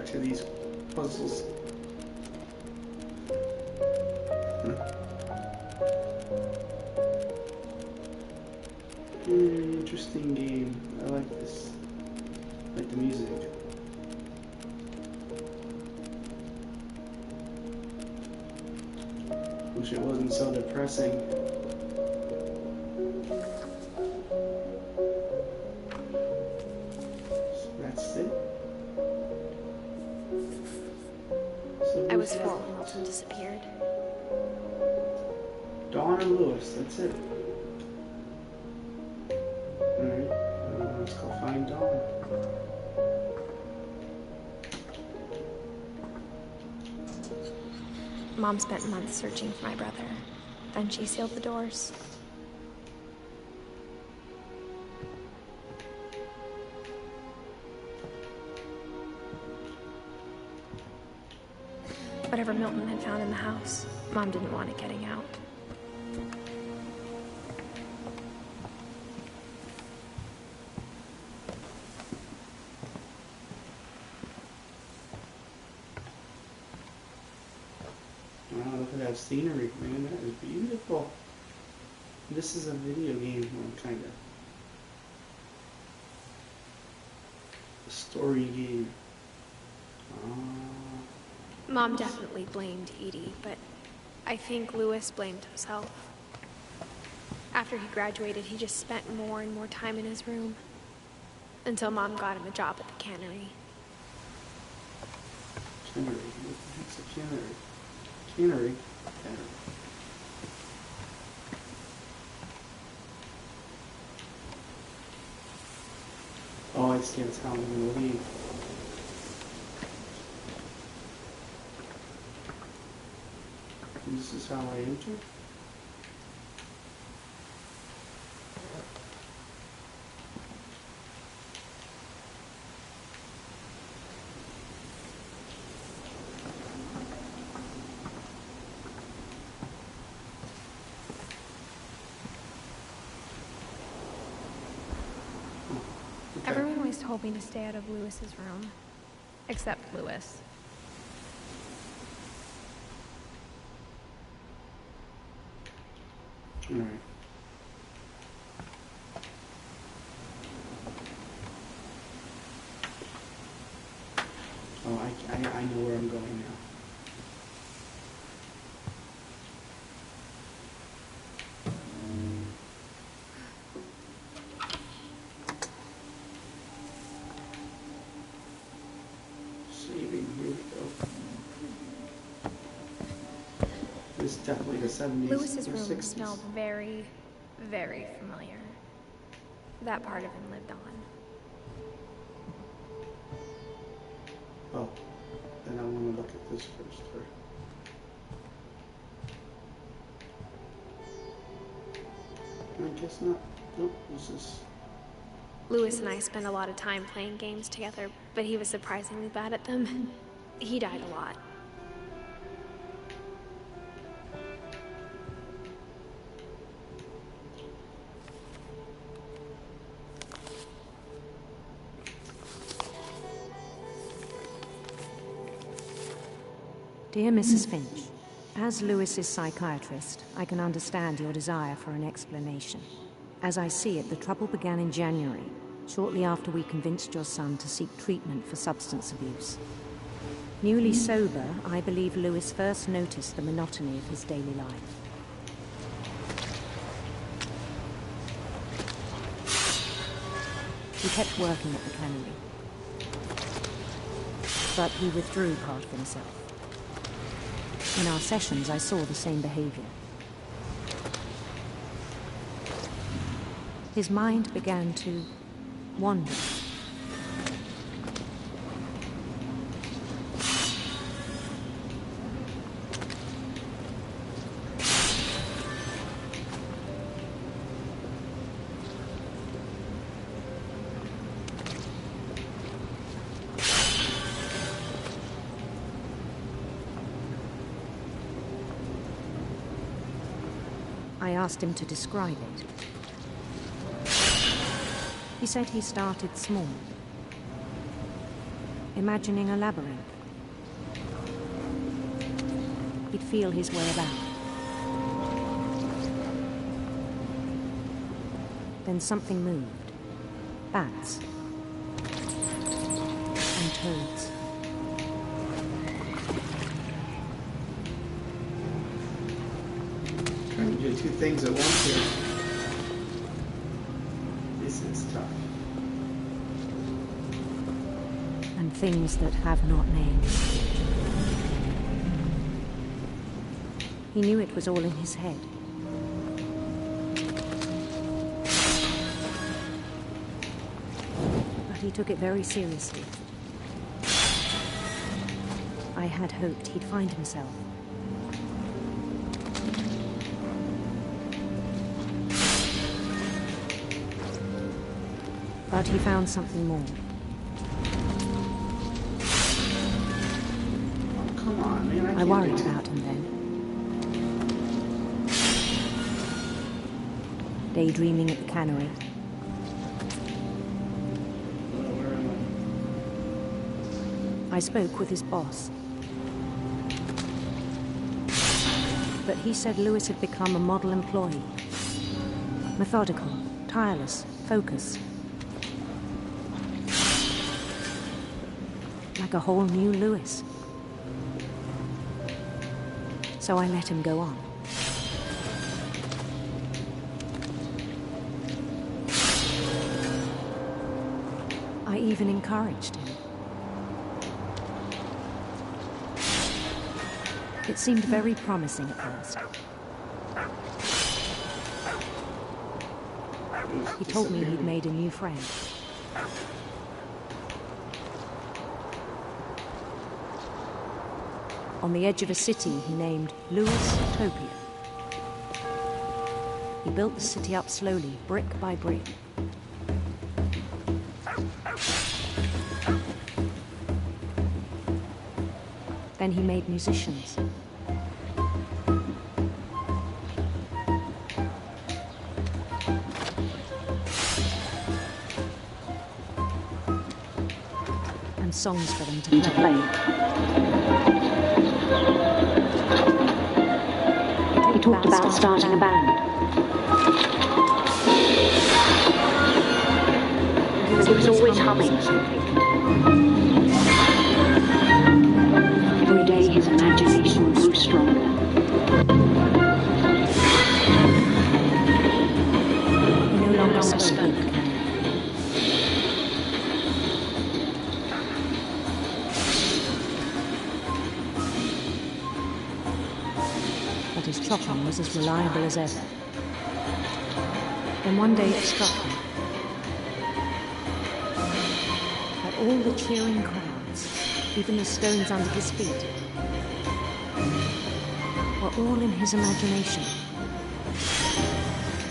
To these puzzles. Interesting game. I like this. I like the music. Wish it wasn't so depressing. So that's it. I was 4 when Milton disappeared. Dawn and Louis, that's it. Alright, let's go find Dawn. Mom spent months searching for my brother. Then she sealed the doors. Whatever Milton had found in the house, Mom didn't want it getting out. Wow, look at that scenery, man. That is beautiful. This is a video game, kind of. A story game. Mom definitely blamed Edie, but I think Louis blamed himself. After he graduated, he just spent more and more time in his room. Until Mom got him a job at the cannery. Cannery? What the heck's a cannery? Cannery? Cannery. Oh, I see. That's how I'm going to leave. This is how I enter? Everyone always told me to stay out of Louis's room. Except Louis. Alright. Oh, I know where I'm going now. Definitely the 70s. Lewis's room 60s. smelled very, very familiar. That part of him lived on. Oh, then I want to look at this first. I guess not. Nope, this is... Louis and I spent a lot of time playing games together, but he was surprisingly bad at them. He died a lot. Dear Mrs. Finch, as Lewis's psychiatrist, I can understand your desire for an explanation. As I see it, the trouble began in January, shortly after we convinced your son to seek treatment for substance abuse. Newly sober, I believe Lewis first noticed the monotony of his daily life. He kept working at the cannery, but he withdrew part of himself. In our sessions, I saw the same behavior. His mind began to wander. I asked him to describe it. He said he started small, imagining a labyrinth. He'd feel his way about. Then something moved. Bats. And toads. Trying to do two things at once here. This is tough. And things that have not names. He knew it was all in his head. But he took it very seriously. I had hoped he'd find himself. But he found something more. Oh, come on, man. I worried about him then. daydreaming at the cannery. I spoke with his boss. But he said Lewis had become a model employee. Methodical, tireless, focused. Like a whole new Lewis. So I let him go on. I even encouraged him. It seemed very promising at first. He told me he'd made a new friend. On the edge of a city he named Louis Utopia. He built the city up slowly, brick by brick. Then he made musicians. And songs for them to play. He talked about starting a band. He was always humming something. Every day his imagination grew stronger. He no longer spoke. But his chopper was as reliable as ever. Then one day it struck him that all the cheering crowds, even the stones under his feet, were all in his imagination.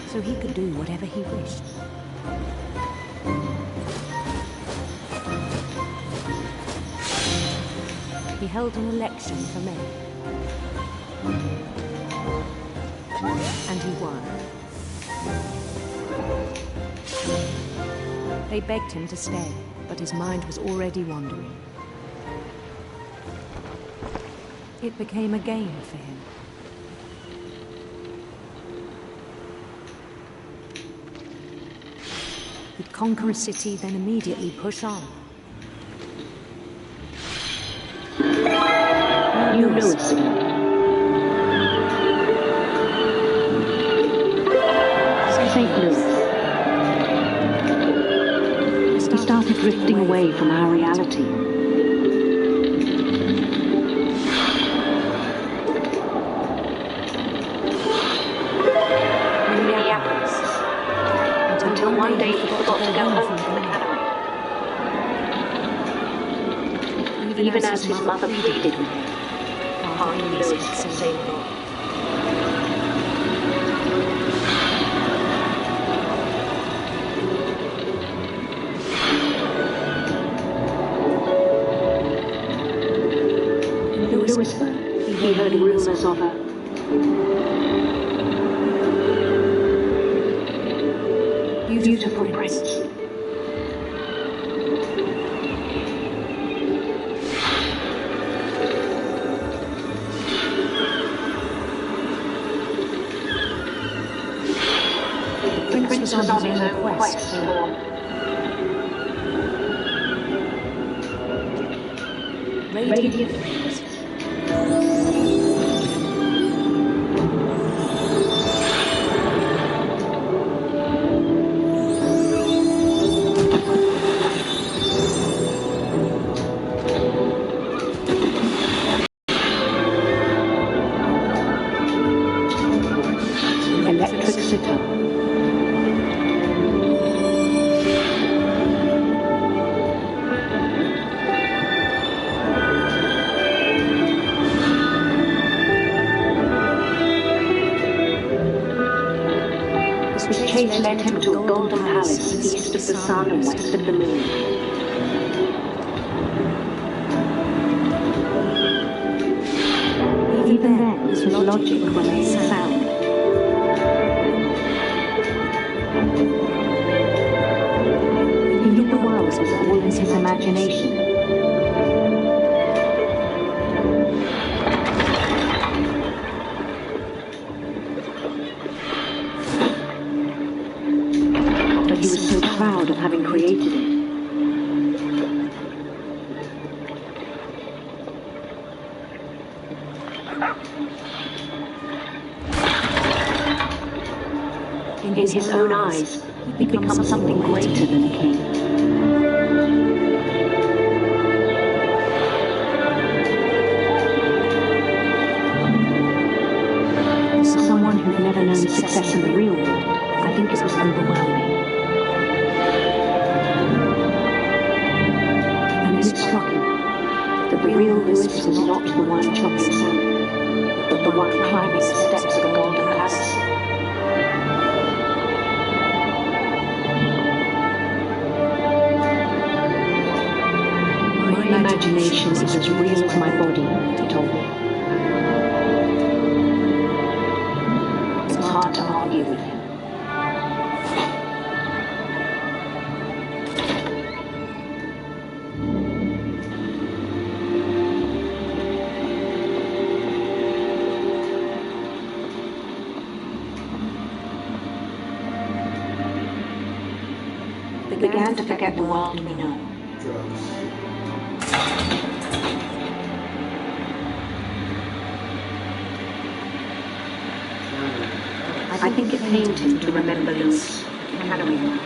So he could do whatever he wished. He held an election for mayor. And he won. They begged him to stay, but his mind was already wandering. It became a game for him. He'd conquer a city, then immediately push on. Lewis. St. Louis. He started drifting away from our reality. Until one day he forgot to go home from the cannery. Even as his mother pleaded with him, Harvey Lewis would say no. In Lewisburg, he heard rumors of a beautiful prince. The prince was on his own quest for radiant things. Led him to a golden palace east of the sun and west of the moon. Even then, his logic remained sound. imagination. But he was so proud of having created it. In his own eyes, he'd become something greater than a king. Someone who'd never known success in the real world, I think it was overwhelming. And then it struck him that the real Lewis was not the one chopping salmon, but the one climbing the steps of the golden palace. My imagination is as real as my body, he told me. It's hard to argue with him. We began to forget the world we know. I think it pained him to remember Lewis. Can we work?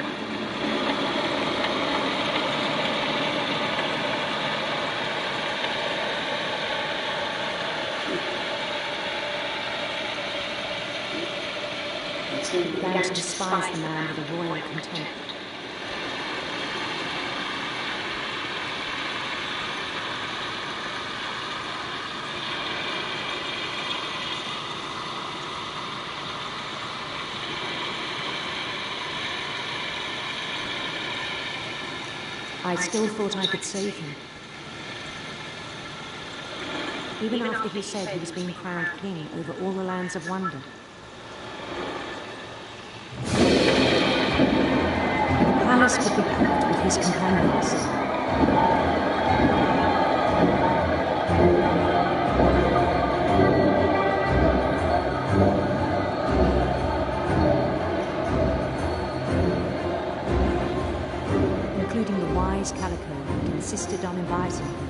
He began to despise the man with a royal contempt. I still thought I could save him. Even after he said he was being crowned king over all the lands of wonder. The palace would be packed with his companions. Including the wise Calico who had insisted on inviting him.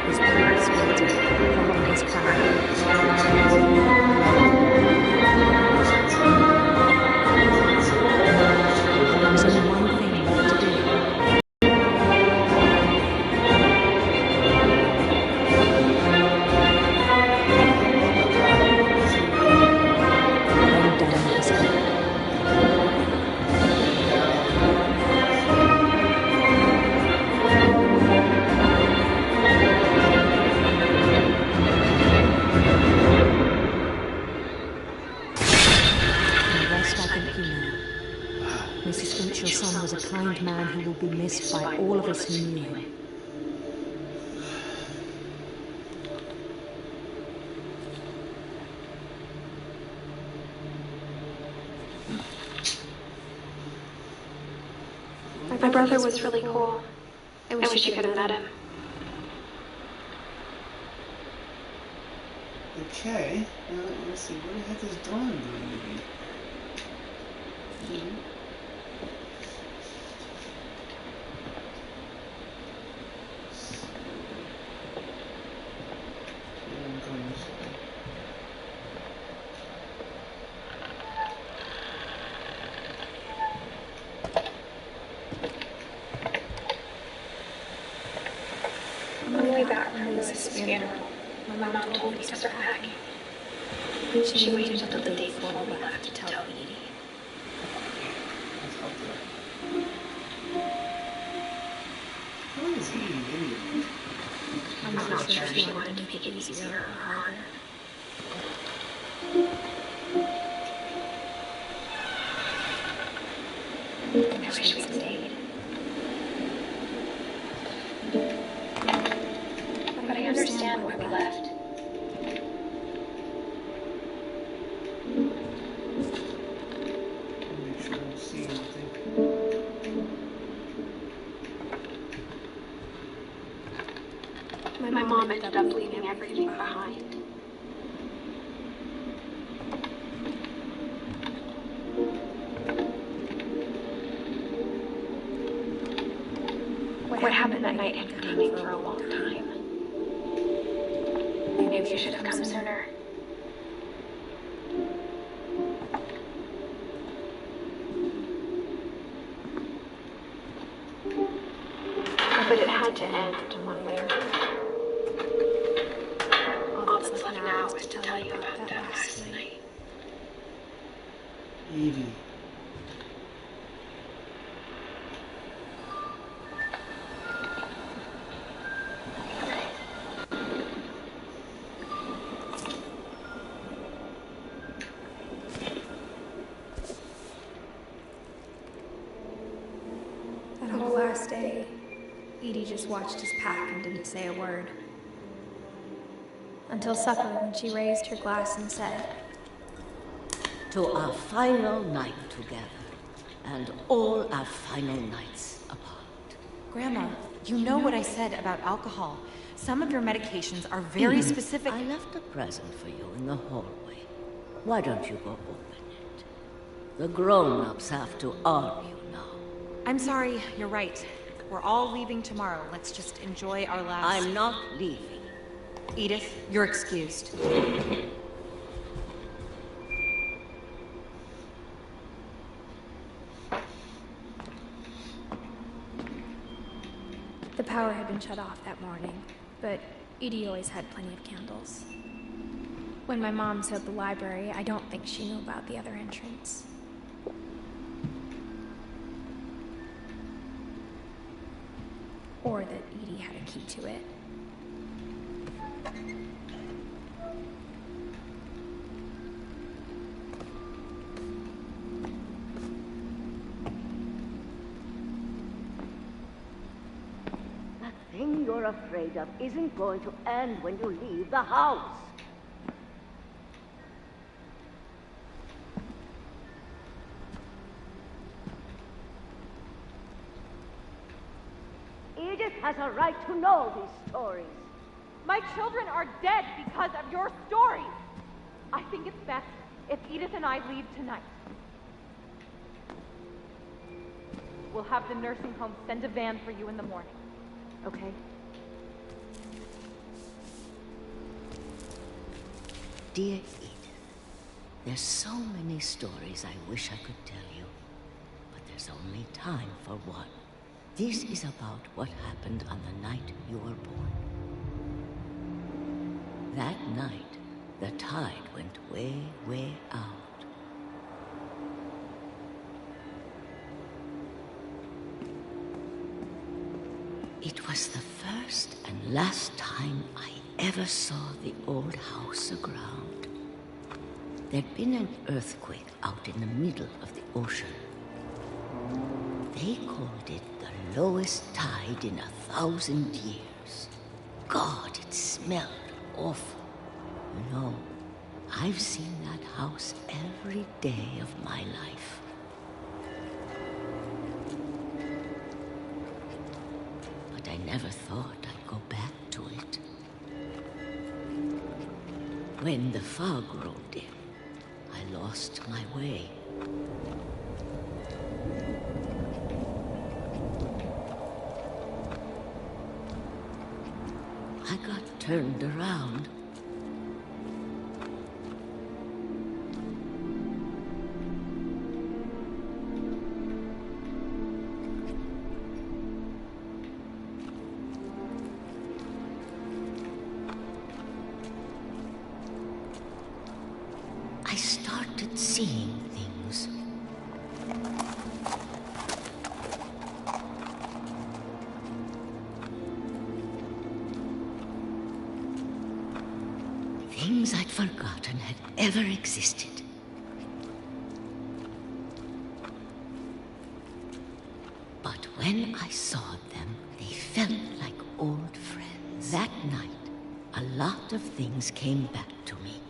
His parents waited, following his crown. Mrs. Finch, your son was a kind man who will be missed by all of us who knew him. My brother was really cool. I wish you could have met him. Okay, let's see, where the heck is Dawn going to be? On the way back from Mrs. funeral, my mom told me to start packing. She waited until the day before we left to tell Edie. Who is Edie anyway? I'm not sure if she wanted to make it easier or harder. My mom ended up leaving everything behind. What happened that night had been coming for a long time. Maybe you should have come sooner. But it had to end one way or another. All that's left now is to tell you about that last night. Evie. That whole last day, Edie just watched us pack and didn't say a word. Until supper, when she raised her glass and said, "To our final night together, and all our final nights apart." Grandma, you know what I said about alcohol. Some of your medications are very specific. I left a present for you in the hallway. Why don't you go open it? The grown-ups have to argue now. I'm sorry, you're right. We're all leaving tomorrow. Let's just enjoy our last... I'm not leaving. Edith, you're excused. The power had been shut off that morning, but Edie always had plenty of candles. When my mom sealed the library, I don't think she knew about the other entrance. Or that Edie had a key to it. That thing you're afraid of isn't going to end when you leave the house. Edith has a right to know these stories. My children are dead because of your stories. I think it's best if Edith and I leave tonight. We'll have the nursing home send a van for you in the morning. Okay? Dear Edith, there's so many stories I wish I could tell you, but there's only time for one. This is about what happened on the night you were born. That night, the tide went way, way out. It was the first and last time I ever saw the old house aground. There'd been an earthquake out in the middle of the ocean. They called it the lowest tide in 1,000 years. God, it smelled awful. You know, I've seen that house every day of my life. But I never thought I'd go back to it. When the fog rolled in, I lost my way. I got turned around. I started seeing things. Things I'd forgotten had ever existed. But when I saw them, they felt like old friends. That night, a lot of things came back to me.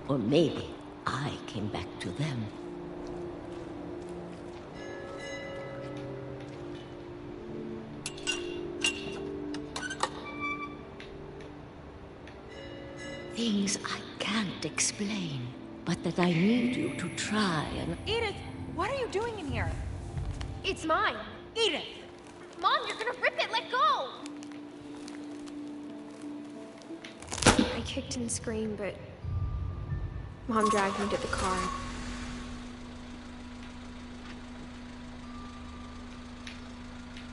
Or maybe I came back to them. things I can't explain, but that I need you to try and... Edith, what are you doing in here? It's mine. Edith! Mom, you're gonna rip it! Let go! I kicked and screamed, but Mom dragged me to the car.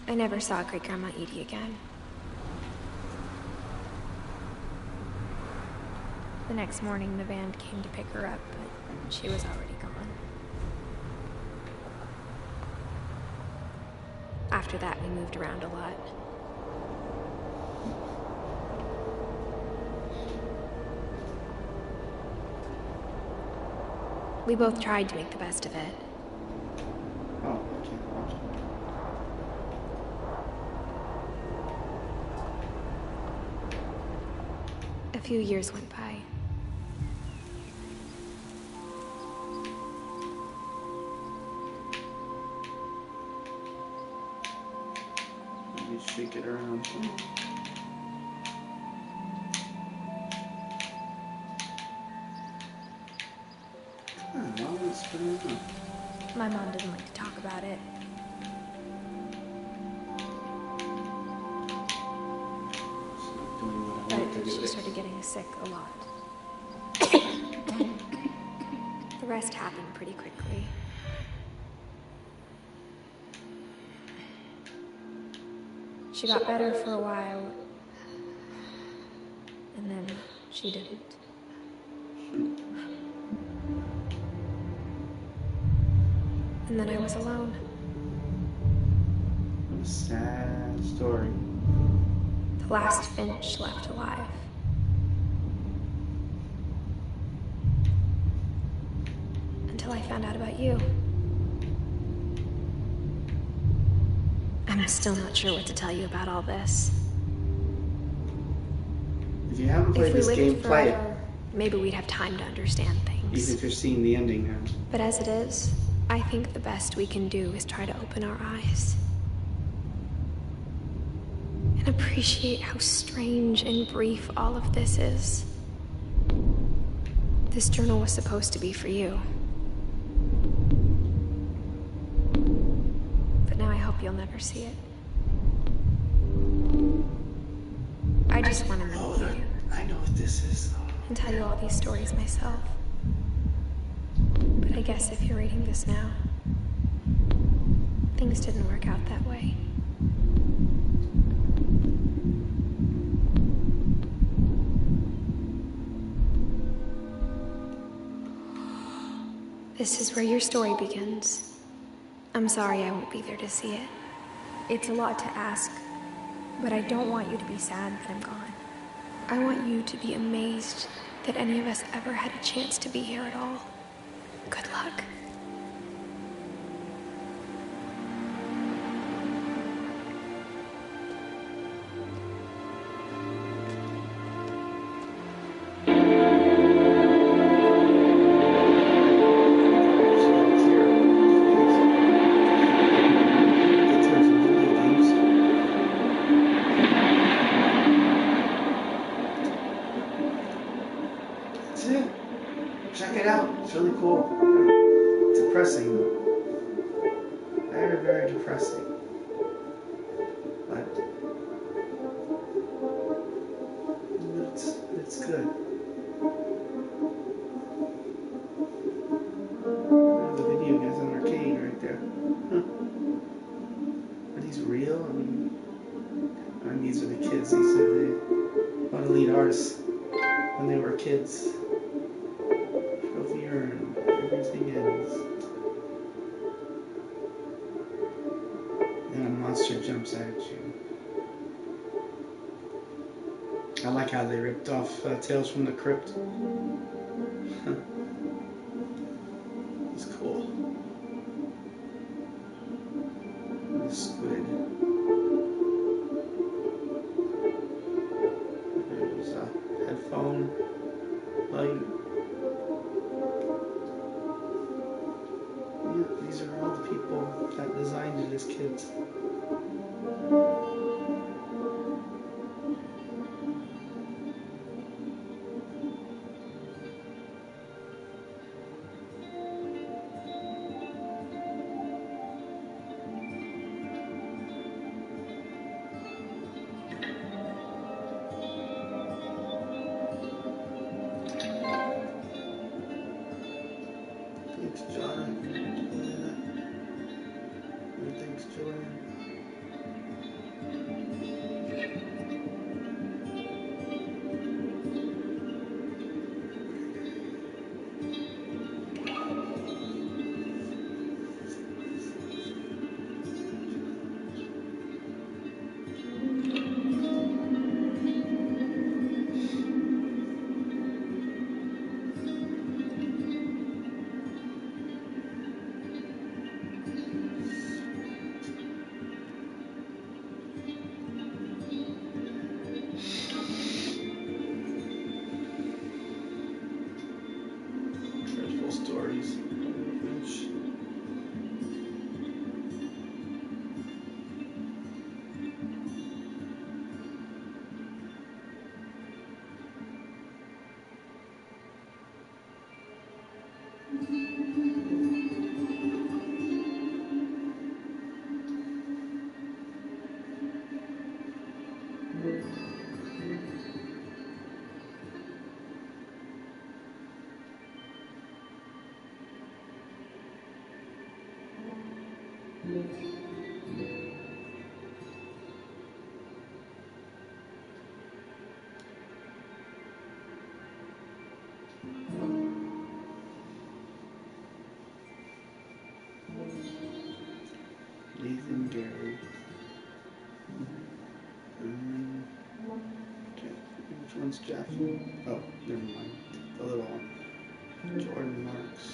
I never saw Great-Grandma Edie again. The next morning, the band came to pick her up, but she was already gone. After that, we moved around a lot. We both tried to make the best of it. Oh, I can't watch it. A few years went by. Maybe shake it around. My mom didn't like to talk about it. But she started getting sick a lot. The rest happened pretty quickly. She got better for a while, and then she didn't. And then I was alone. What a sad story. The last Finch left alive. Until I found out about you. And I'm still not sure what to tell you about all this. If you haven't played this game, play it. Maybe we'd have time to understand things. Even if you're seeing the ending now. But as it is, I think the best we can do is try to open our eyes. And appreciate how strange and brief all of this is. This journal was supposed to be for you. But now I hope you'll never see it. I just want to know you. I know what this is. And tell you all these stories myself. But I guess if you're reading this now, things didn't work out that way. This is where your story begins. I'm sorry I won't be there to see it. It's a lot to ask, but I don't want you to be sad that I'm gone. I want you to be amazed that any of us ever had a chance to be here at all. Good luck. That's it. Check it out. It's really cool. Depressing. Very, very depressing. But it's good. The video games on arcade right there. Are these real? I mean these are the kids. These are the one of the lead artists when they were kids. Trophy urn. Everything ends. And a monster jumps at you. I like how they ripped off Tales from the Crypt. It's cool. The squid. There's a headphone light. Yeah, these are all the people that designed it as kids. Thanks, Joanne. Stories. Nathan, Gary. Okay, which one's Jeff? Oh, never mind. The little one. Jordan Marks.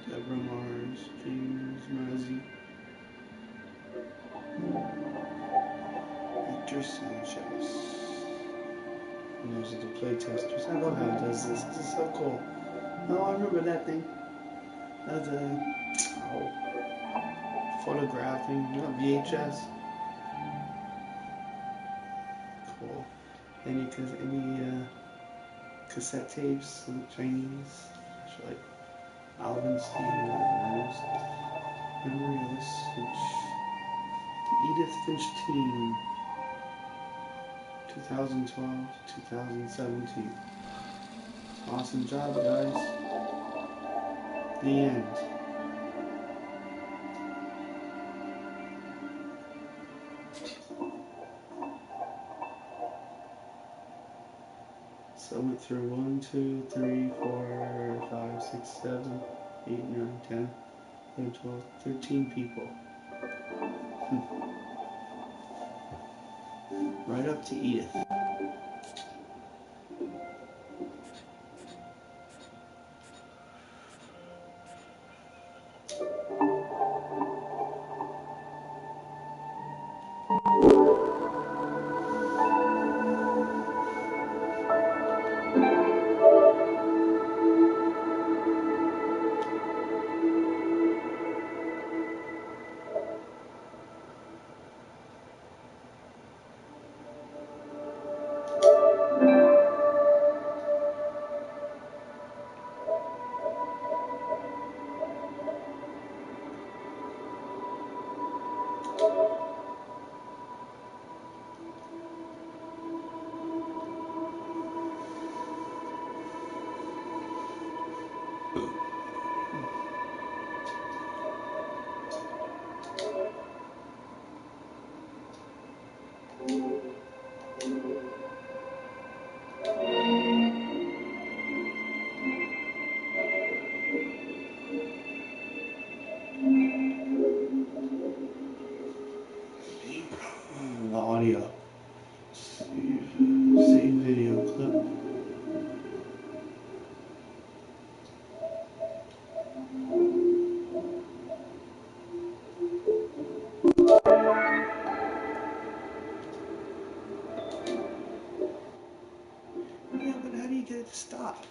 Deborah Mars. James Mazzy. Victor Sanchez. And those are the playtesters. I love how it does this. This is so cool. Oh, I remember that thing. That's photographing, not VHS. Cool. Any cassette tapes, some Chinese, like Alvin Stevens, Memory Finch, Edith Finch Team, 2012 to 2017. Awesome job, guys. The end. So I went through 1, 2, 3, 4, 5, 6, 7, 8, 9, 10, 11, 12, 13 people. Right up to Edith. Audio. Save video clip. Yeah, but how do you get it to stop?